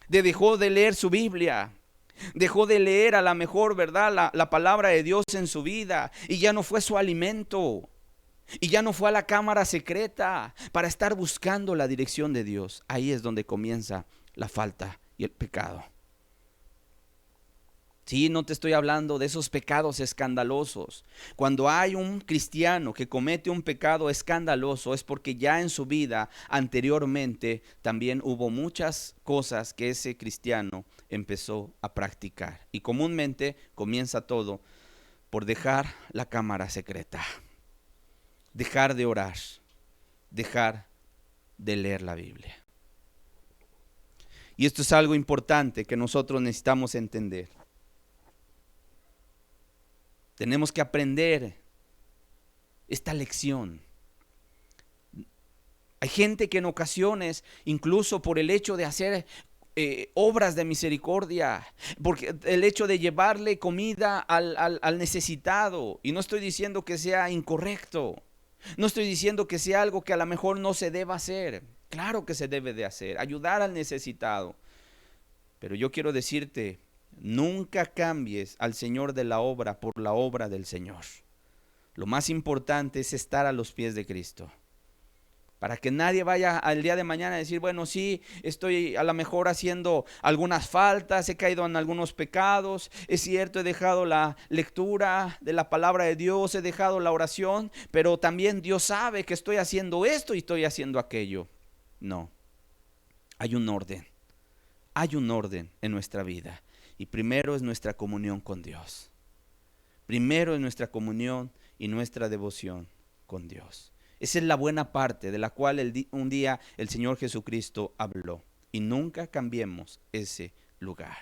dejó de leer su Biblia, dejó de leer a lo mejor, ¿verdad?, la palabra de Dios en su vida, y ya no fue su alimento, y ya no fue a la cámara secreta para estar buscando la dirección de Dios. Ahí es donde comienza la falta y el pecado. Sí, no te estoy hablando de esos pecados escandalosos. Cuando hay un cristiano que comete un pecado escandaloso es porque ya en su vida anteriormente también hubo muchas cosas que ese cristiano empezó a practicar. Y comúnmente comienza todo por dejar la cámara secreta, dejar de orar, dejar de leer la Biblia. Y esto es algo importante que nosotros necesitamos entender. Tenemos que aprender esta lección. Hay gente que en ocasiones, incluso por el hecho de hacer obras de misericordia, porque el hecho de llevarle comida al necesitado, y no estoy diciendo que sea incorrecto, no estoy diciendo que sea algo que a lo mejor no se deba hacer. Claro que se debe de hacer, ayudar al necesitado. Pero yo quiero decirte, nunca cambies al Señor de la obra por la obra del Señor. Lo más importante es estar a los pies de Cristo. Para que nadie vaya al día de mañana a decir: bueno, sí, estoy a lo mejor haciendo algunas faltas, he caído en algunos pecados, es cierto, he dejado la lectura de la palabra de Dios, he dejado la oración, pero también Dios sabe que estoy haciendo esto y estoy haciendo aquello. No, hay un orden. Hay un orden en nuestra vida. Y primero es nuestra comunión con Dios. Primero es nuestra comunión y nuestra devoción con Dios. Esa es la buena parte de la cual un día el Señor Jesucristo habló. Y nunca cambiemos ese lugar.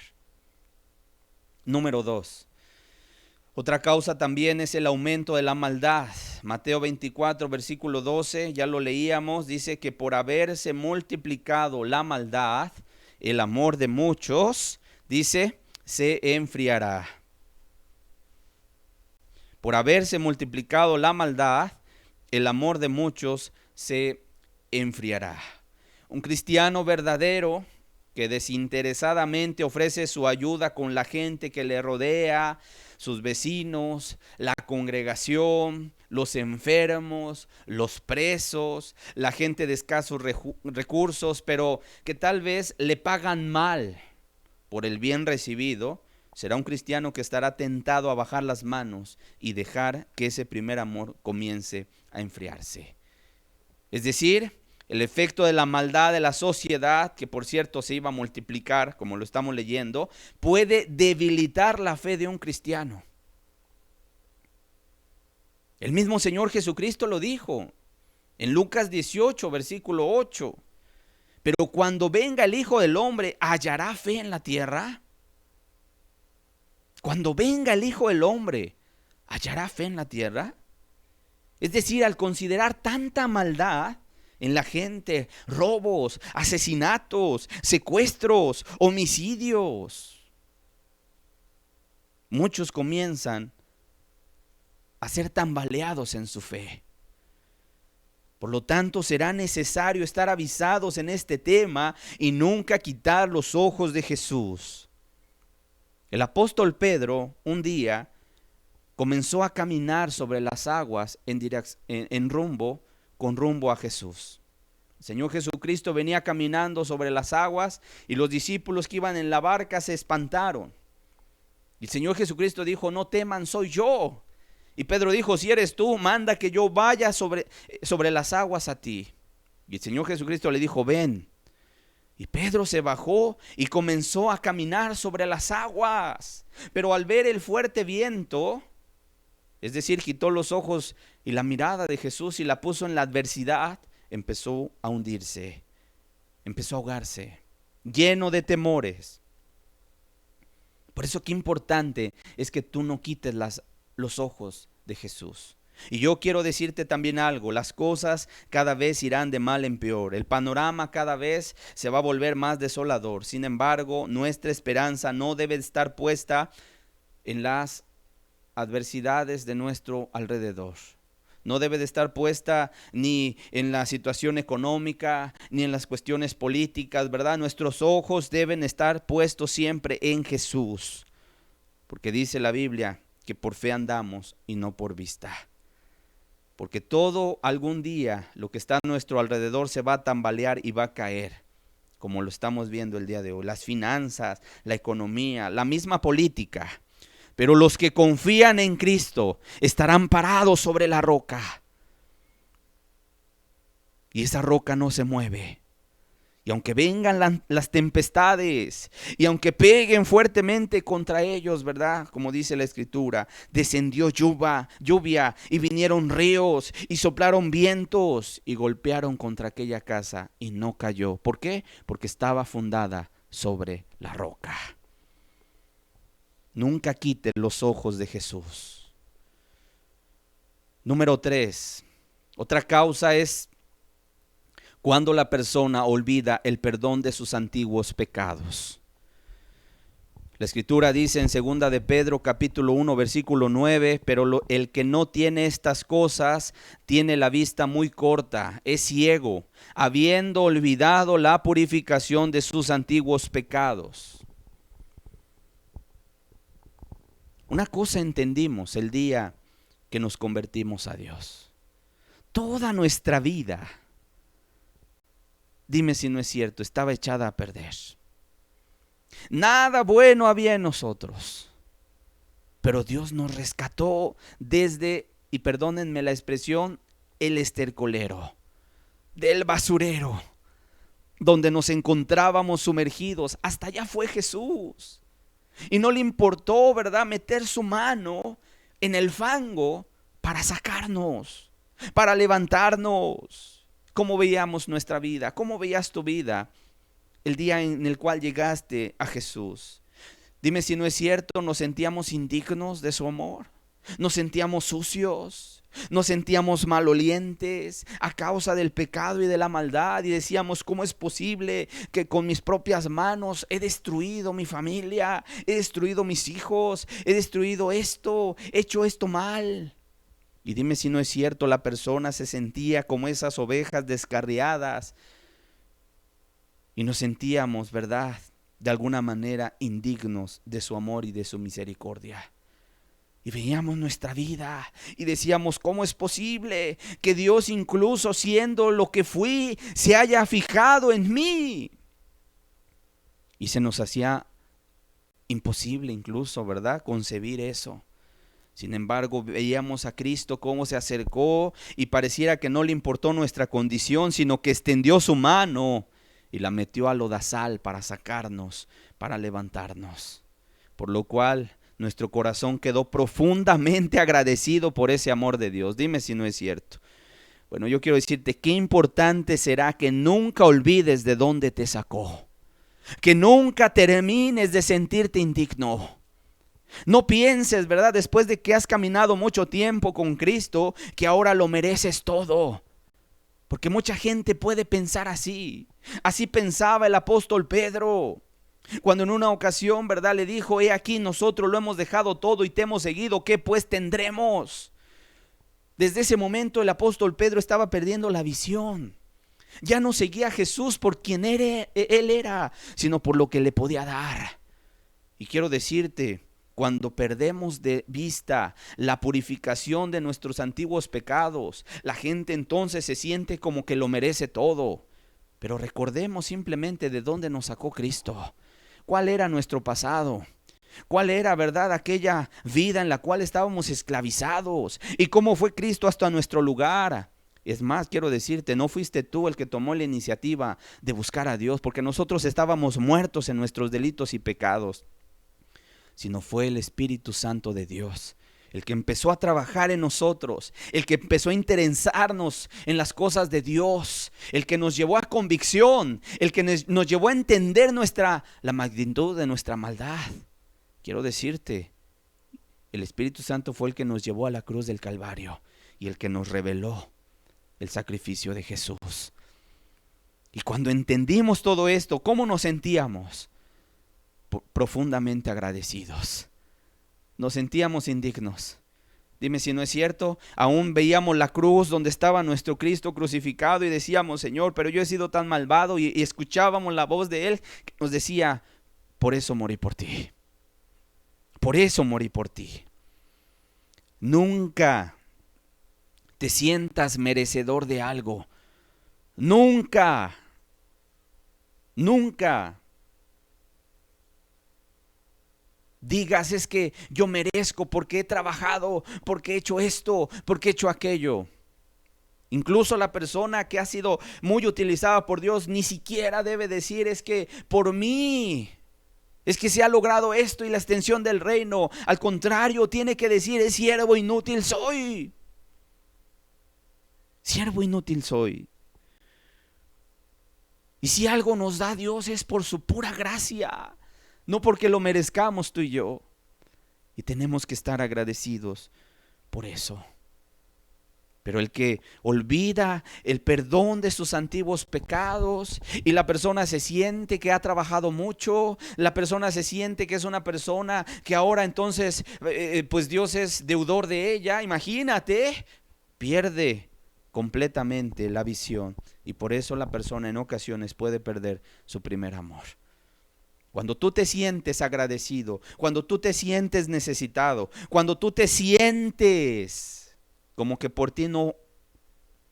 Número 2. Otra causa también es el aumento de la maldad. Mateo 24, versículo 12, ya lo leíamos, dice que por haberse multiplicado la maldad, el amor de muchos, dice, se enfriará. Por haberse multiplicado la maldad, el amor de muchos se enfriará. Un cristiano verdadero que desinteresadamente ofrece su ayuda con la gente que le rodea, sus vecinos, la congregación, los enfermos, los presos, la gente de escasos recursos, pero que tal vez le pagan mal por el bien recibido, será un cristiano que estará tentado a bajar las manos y dejar que ese primer amor comience a enfriarse. Es decir, el efecto de la maldad de la sociedad, que por cierto se iba a multiplicar, como lo estamos leyendo, puede debilitar la fe de un cristiano. El mismo Señor Jesucristo lo dijo en Lucas 18, versículo 8. Pero cuando venga el Hijo del Hombre, ¿hallará fe en la tierra? Cuando venga el Hijo del Hombre, ¿hallará fe en la tierra? Es decir, al considerar tanta maldad en la gente, robos, asesinatos, secuestros, homicidios, muchos comienzan a ser tambaleados en su fe. Por lo tanto, será necesario estar avisados en este tema y nunca quitar los ojos de Jesús. El apóstol Pedro un día comenzó a caminar sobre las aguas con rumbo a Jesús. El Señor Jesucristo venía caminando sobre las aguas y los discípulos que iban en la barca se espantaron. Y el Señor Jesucristo dijo: no teman, soy yo. Y Pedro dijo: si eres tú, manda que yo vaya sobre las aguas a ti. Y el Señor Jesucristo le dijo: ven. Y Pedro se bajó y comenzó a caminar sobre las aguas. Pero al ver el fuerte viento, es decir, quitó los ojos y la mirada de Jesús y la puso en la adversidad, empezó a hundirse, empezó a ahogarse, lleno de temores. Por eso qué importante es que tú no quites los ojos de Jesús. Y yo quiero decirte también algo: las cosas cada vez irán de mal en peor. El panorama cada vez se va a volver más desolador. Sin embargo, nuestra esperanza no debe estar puesta en las adversidades de nuestro alrededor. No debe de estar puesta ni en la situación económica, ni en las cuestiones políticas, ¿verdad? Nuestros ojos deben estar puestos siempre en Jesús. Porque dice la Biblia que por fe andamos y no por vista. Porque todo algún día lo que está a nuestro alrededor se va a tambalear y va a caer, como lo estamos viendo el día de hoy. Las finanzas, la economía, la misma política. Pero los que confían en Cristo estarán parados sobre la roca. Y esa roca no se mueve. Y aunque vengan las tempestades, y aunque peguen fuertemente contra ellos, ¿verdad? Como dice la Escritura, descendió lluvia, y vinieron ríos, y soplaron vientos, y golpearon contra aquella casa, y no cayó. ¿Por qué? Porque estaba fundada sobre la roca. Nunca quite los ojos de Jesús. Número 3. Otra causa es cuando la persona olvida el perdón de sus antiguos pecados. La Escritura dice en 2 de Pedro capítulo 1 versículo 9: pero el que no tiene estas cosas tiene la vista muy corta, es ciego, habiendo olvidado la purificación de sus antiguos pecados. Una cosa entendimos el día que nos convertimos a Dios: toda nuestra vida, dime si no es cierto, estaba echada a perder. Nada bueno había en nosotros. Pero Dios nos rescató desde, y perdónenme la expresión, el estercolero, del basurero, donde nos encontrábamos sumergidos. Hasta allá fue Jesús. Y no le importó, ¿verdad?, meter su mano en el fango para sacarnos, para levantarnos. ¿Cómo veíamos nuestra vida? ¿Cómo veías tu vida el día en el cual llegaste a Jesús? Dime si no es cierto, nos sentíamos indignos de su amor, nos sentíamos sucios, nos sentíamos malolientes a causa del pecado y de la maldad, y decíamos: ¿cómo es posible que con mis propias manos he destruido mi familia, he destruido mis hijos, he destruido esto, he hecho esto mal? Y dime si no es cierto, la persona se sentía como esas ovejas descarriadas y nos sentíamos, ¿verdad?, de alguna manera indignos de su amor y de su misericordia. Y veíamos nuestra vida y decíamos: ¿cómo es posible que Dios, incluso siendo lo que fui, se haya fijado en mí? Y se nos hacía imposible incluso, ¿verdad?, concebir eso. Sin embargo, veíamos a Cristo cómo se acercó y pareciera que no le importó nuestra condición, sino que extendió su mano y la metió al lodazal para sacarnos, para levantarnos. Por lo cual nuestro corazón quedó profundamente agradecido por ese amor de Dios. Dime si no es cierto. Bueno, yo quiero decirte qué importante será que nunca olvides de dónde te sacó. Que nunca termines de sentirte indigno. No pienses, ¿verdad?, después de que has caminado mucho tiempo con Cristo, que ahora lo mereces todo. Porque mucha gente puede pensar así. Así pensaba el apóstol Pedro, cuando en una ocasión, ¿verdad?, le dijo: he aquí, nosotros lo hemos dejado todo y te hemos seguido, ¿qué pues tendremos? Desde ese momento el apóstol Pedro estaba perdiendo la visión. Ya no seguía a Jesús por quien él era, sino por lo que le podía dar. Y quiero decirte, cuando perdemos de vista la purificación de nuestros antiguos pecados, la gente entonces se siente como que lo merece todo. Pero recordemos simplemente de dónde nos sacó Cristo. ¿Cuál era nuestro pasado? ¿Cuál era, verdad, aquella vida en la cual estábamos esclavizados? ¿Y cómo fue Cristo hasta nuestro lugar? Es más, quiero decirte, no fuiste tú el que tomó la iniciativa de buscar a Dios, porque nosotros estábamos muertos en nuestros delitos y pecados, sino fue el Espíritu Santo de Dios, el que empezó a trabajar en nosotros, el que empezó a interesarnos en las cosas de Dios, el que nos llevó a convicción, el que nos llevó a entender la magnitud de nuestra maldad. Quiero decirte, el Espíritu Santo fue el que nos llevó a la cruz del Calvario y el que nos reveló el sacrificio de Jesús. Y cuando entendimos todo esto, ¿cómo nos sentíamos? Profundamente agradecidos. Nos sentíamos indignos. Dime si no es cierto. Aún veíamos la cruz donde estaba nuestro Cristo crucificado y decíamos: Señor, pero yo he sido tan malvado. Y escuchábamos la voz de Él que nos decía: por eso morí por ti. Por eso morí por ti. Nunca te sientas merecedor de algo. Nunca digas: es que yo merezco porque he trabajado, porque he hecho esto, porque he hecho aquello. Incluso la persona que ha sido muy utilizada por Dios ni siquiera debe decir: es que por mí es que se ha logrado esto y la extensión del reino. Al contrario, tiene que decir: es siervo inútil soy. Siervo inútil soy. Y si algo nos da Dios es por su pura gracia, no porque lo merezcamos tú y yo. Y tenemos que estar agradecidos por eso. Pero el que olvida el perdón de sus antiguos pecados y la persona se siente que ha trabajado mucho, la persona se siente que es una persona que ahora entonces pues Dios es deudor de ella, imagínate, pierde completamente la visión y por eso la persona en ocasiones puede perder su primer amor. Cuando tú te sientes agradecido, cuando tú te sientes necesitado, cuando tú te sientes como que por ti no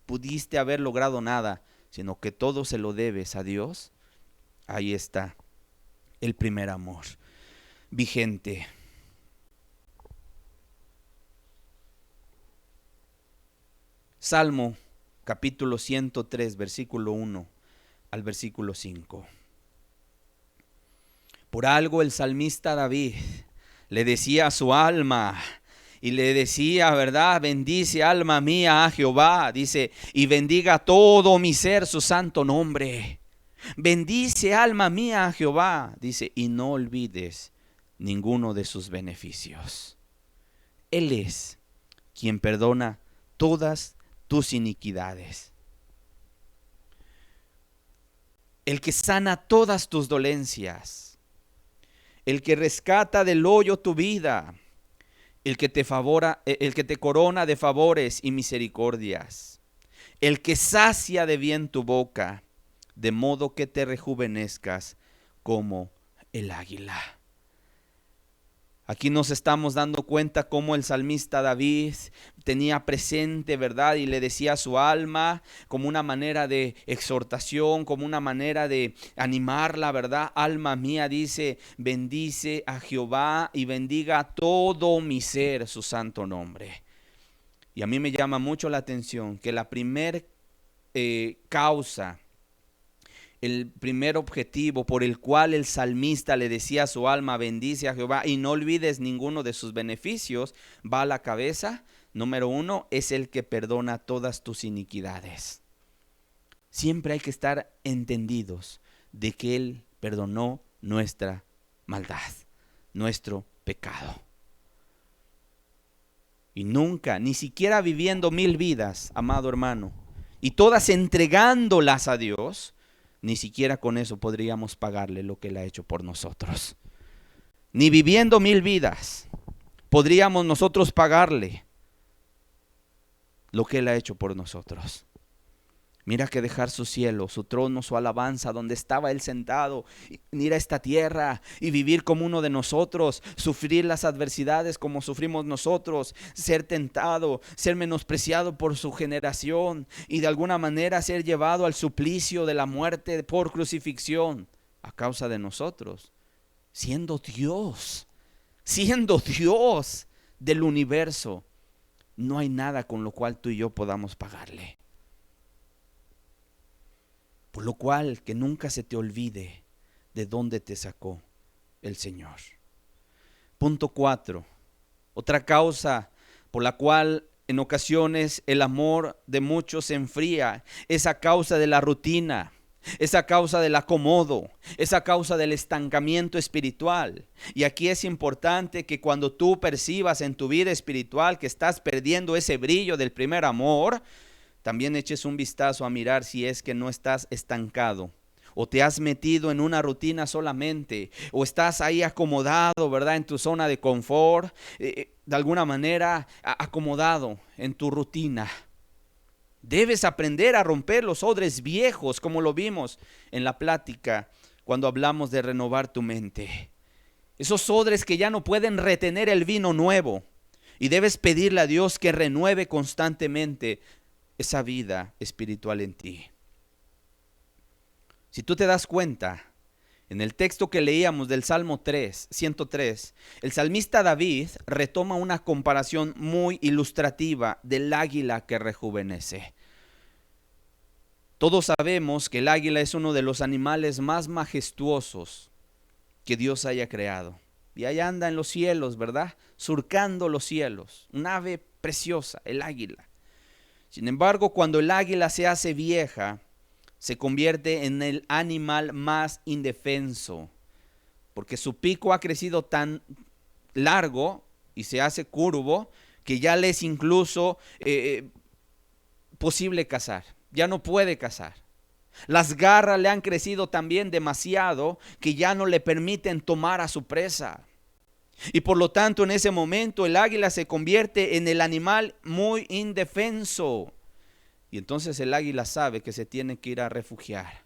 pudiste haber logrado nada, sino que todo se lo debes a Dios, ahí está el primer amor vigente. Salmo capítulo 103, versículo 1 al versículo 5. Por algo el salmista David le decía a su alma y le decía, ¿verdad? Bendice alma mía a Jehová, dice, y bendiga todo mi ser su santo nombre. Bendice alma mía a Jehová, dice, y no olvides ninguno de sus beneficios. Él es quien perdona todas tus iniquidades. El que sana todas tus dolencias. El que rescata del hoyo tu vida. El que te corona de favores y misericordias. El que sacia de bien tu boca, de modo que te rejuvenezcas como el águila. Aquí nos estamos dando cuenta cómo el salmista David tenía presente, ¿verdad? Y le decía a su alma como una manera de exhortación, como una manera de animarla, ¿verdad? Alma mía, dice, bendice a Jehová y bendiga todo mi ser su santo nombre. Y a mí me llama mucho la atención que la primer causa, el primer objetivo por el cual el salmista le decía a su alma, bendice a Jehová y no olvides ninguno de sus beneficios, va a la cabeza. Número 1, es el que perdona todas tus iniquidades. Siempre hay que estar entendidos de que Él perdonó nuestra maldad, nuestro pecado. Y nunca, ni siquiera viviendo 1000 vidas, amado hermano, y todas entregándolas a Dios, ni siquiera con eso podríamos pagarle lo que Él ha hecho por nosotros. Ni viviendo 1000 vidas podríamos nosotros pagarle lo que Él ha hecho por nosotros. Mira que dejar su cielo, su trono, su alabanza, donde estaba Él sentado, venir a esta tierra y vivir como uno de nosotros, sufrir las adversidades como sufrimos nosotros, ser tentado, ser menospreciado por su generación y de alguna manera ser llevado al suplicio de la muerte por crucifixión a causa de nosotros, siendo Dios del universo. No hay nada con lo cual tú y yo podamos pagarle. Por lo cual, que nunca se te olvide de dónde te sacó el Señor. Punto 4. Otra causa por la cual en ocasiones el amor de muchos se enfría es a causa de la rutina, es a causa del acomodo, es a causa del estancamiento espiritual. Y aquí es importante que cuando tú percibas en tu vida espiritual que estás perdiendo ese brillo del primer amor, también eches un vistazo a mirar si es que no estás estancado o te has metido en una rutina solamente o estás ahí acomodado, ¿verdad? En tu zona de confort, de alguna manera acomodado en tu rutina. Debes aprender a romper los odres viejos, como lo vimos en la plática cuando hablamos de renovar tu mente. Esos odres que ya no pueden retener el vino nuevo. Y debes pedirle a Dios que renueve constantemente esa vida espiritual en ti. Si tú te das cuenta, en el texto que leíamos del Salmo 103, el salmista David retoma una comparación muy ilustrativa del águila que rejuvenece. Todos sabemos que el águila es uno de los animales más majestuosos que Dios haya creado. Y ahí anda en los cielos, ¿verdad? Surcando los cielos. Un ave preciosa, el águila. Sin embargo, cuando el águila se hace vieja, se convierte en el animal más indefenso, porque su pico ha crecido tan largo y se hace curvo que ya le es incluso posible cazar. Ya no puede cazar. Las garras le han crecido también demasiado que ya no le permiten tomar a su presa. Y por lo tanto, en ese momento el águila se convierte en el animal muy indefenso. Y entonces el águila sabe que se tiene que ir a refugiar.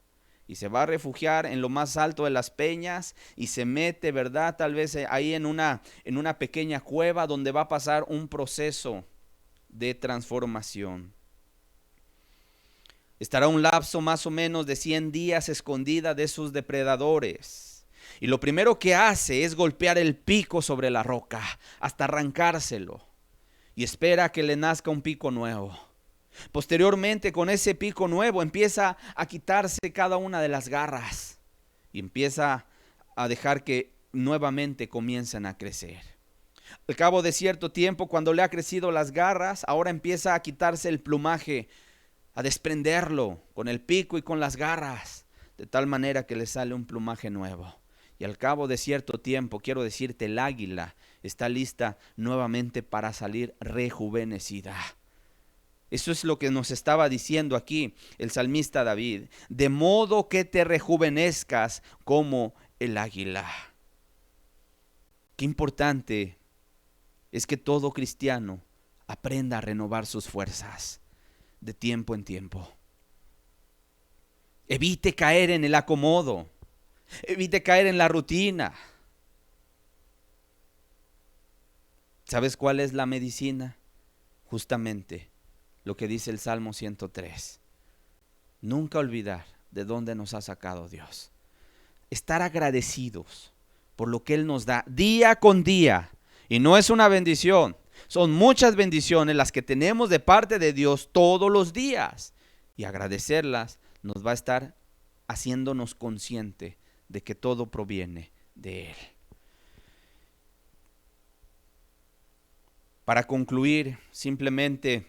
Y se va a refugiar en lo más alto de las peñas y se mete, ¿verdad? Tal vez ahí en una pequeña cueva donde va a pasar un proceso de transformación. Estará un lapso más o menos de 100 días escondida de sus depredadores. Y lo primero que hace es golpear el pico sobre la roca hasta arrancárselo. Y espera que le nazca un pico nuevo. Posteriormente, con ese pico nuevo, empieza a quitarse cada una de las garras. Y empieza a dejar que nuevamente comiencen a crecer. Al cabo de cierto tiempo, cuando le ha crecido las garras, ahora empieza a quitarse el plumaje, a desprenderlo con el pico y con las garras, de tal manera que le sale un plumaje nuevo. Y al cabo de cierto tiempo, quiero decirte, el águila está lista nuevamente para salir rejuvenecida. Eso es lo que nos estaba diciendo aquí el salmista David. De modo que te rejuvenezcas como el águila. Qué importante es que todo cristiano aprenda a renovar sus fuerzas de tiempo en tiempo. Evite caer en el acomodo. Evite caer en la rutina. ¿Sabes cuál es la medicina? Justamente lo que dice el Salmo 103. Nunca olvidar de dónde nos ha sacado Dios. Estar agradecidos por lo que Él nos da día con día. Y no es una bendición, son muchas bendiciones las que tenemos de parte de Dios todos los días. Y agradecerlas nos va a estar haciéndonos consciente de que todo proviene de Él. Para concluir, simplemente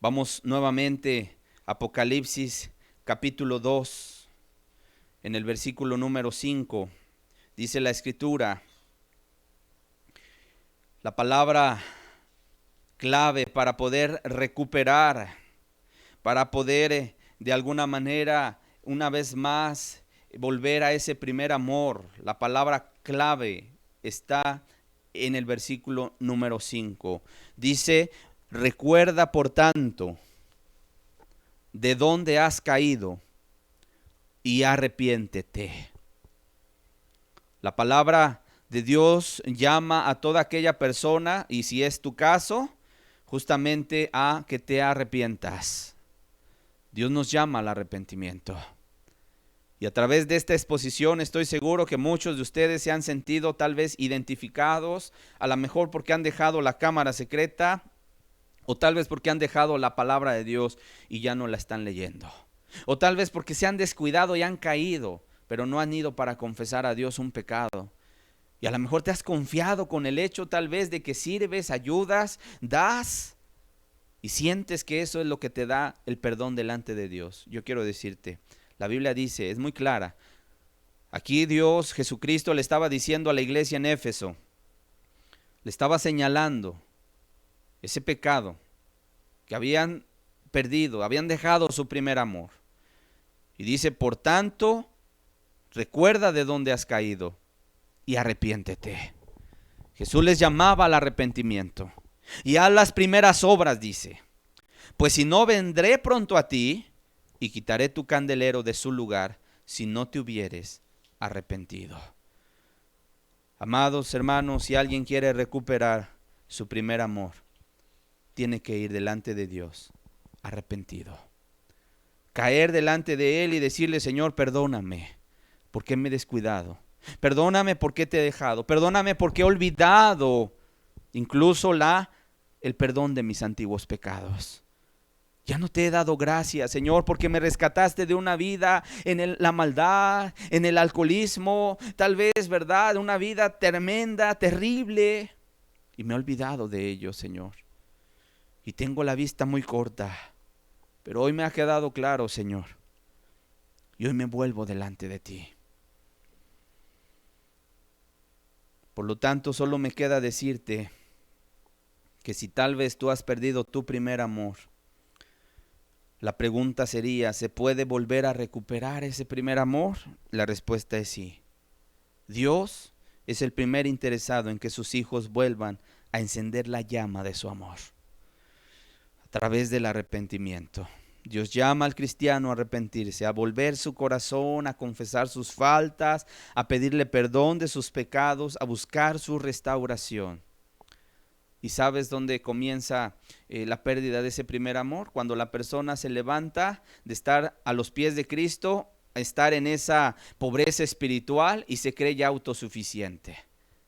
vamos nuevamente a Apocalipsis capítulo 2, en el versículo número 5, dice la Escritura, la palabra clave para poder recuperar, para poder de alguna manera una vez más volver a ese primer amor. La palabra clave está en el versículo número 5. Dice, Recuerda, por tanto, de dónde has caído y arrepiéntete. La palabra de Dios llama a toda aquella persona, y si es tu caso, justamente a que te arrepientas. Dios nos llama al arrepentimiento. Y a través de esta exposición estoy seguro que muchos de ustedes se han sentido tal vez identificados, a lo mejor porque han dejado la cámara secreta, o tal vez porque han dejado la palabra de Dios y ya no la están leyendo. O tal vez porque se han descuidado y han caído, pero no han ido para confesar a Dios un pecado. Y a lo mejor te has confiado con el hecho tal vez de que sirves, ayudas, das, y sientes que eso es lo que te da el perdón delante de Dios. Yo quiero decirte, la Biblia dice, es muy clara. Aquí Dios, Jesucristo, le estaba diciendo a la iglesia en Éfeso, le estaba señalando ese pecado que habían perdido, habían dejado su primer amor. Y dice, por tanto, recuerda de dónde has caído y arrepiéntete. Jesús les llamaba al arrepentimiento. Y haz las primeras obras, dice. Pues si no, vendré pronto a ti y quitaré tu candelero de su lugar si no te hubieres arrepentido. Amados hermanos, si alguien quiere recuperar su primer amor, tiene que ir delante de Dios arrepentido. Caer delante de Él y decirle, Señor, perdóname, porque me he descuidado. Perdóname porque te he dejado. Perdóname porque he olvidado incluso el perdón de mis antiguos pecados. Ya no te he dado gracias, Señor, porque me rescataste de una vida en la maldad, en el alcoholismo, tal vez, ¿verdad? Una vida tremenda, terrible. Y me he olvidado de ello, Señor. Y tengo la vista muy corta. Pero hoy me ha quedado claro, Señor. Y hoy me vuelvo delante de ti. Por lo tanto, solo me queda decirte que si tal vez tú has perdido tu primer amor, la pregunta sería, ¿se puede volver a recuperar ese primer amor? La respuesta es sí. Dios es el primer interesado en que sus hijos vuelvan a encender la llama de su amor a través del arrepentimiento. Dios llama al cristiano a arrepentirse, a volver su corazón, a confesar sus faltas, a pedirle perdón de sus pecados, a buscar su restauración. ¿Y sabes dónde comienza la pérdida de ese primer amor? Cuando la persona se levanta de estar a los pies de Cristo, a estar en esa pobreza espiritual y se cree ya autosuficiente.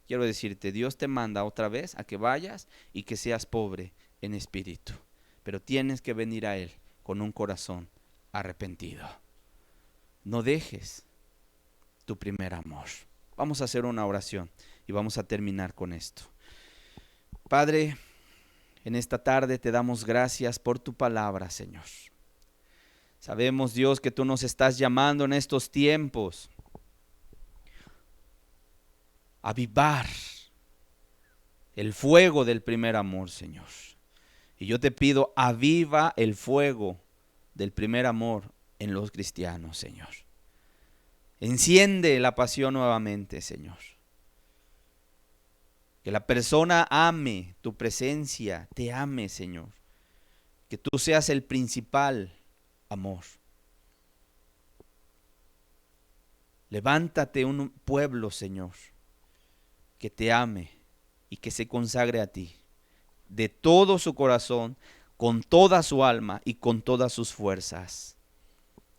Quiero decirte, Dios te manda otra vez a que vayas y que seas pobre en espíritu. Pero tienes que venir a Él con un corazón arrepentido. No dejes tu primer amor. Vamos a hacer una oración y vamos a terminar con esto. Padre, en esta tarde te damos gracias por tu palabra, Señor. Sabemos, Dios, que tú nos estás llamando en estos tiempos a avivar el fuego del primer amor, Señor. Y yo te pido, aviva el fuego del primer amor en los cristianos, Señor. Enciende la pasión nuevamente, Señor. Que la persona ame tu presencia, te ame, Señor. Que tú seas el principal amor. Levántate un pueblo, Señor, que te ame y que se consagre a ti. De todo su corazón, con toda su alma y con todas sus fuerzas.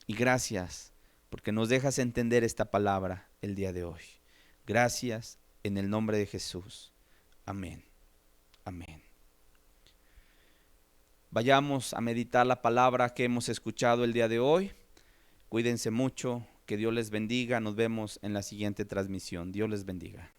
Y gracias porque nos dejas entender esta palabra el día de hoy. Gracias en el nombre de Jesús. Amén. Amén. Vayamos a meditar la palabra que hemos escuchado el día de hoy. Cuídense mucho, que Dios les bendiga. Nos vemos en la siguiente transmisión. Dios les bendiga.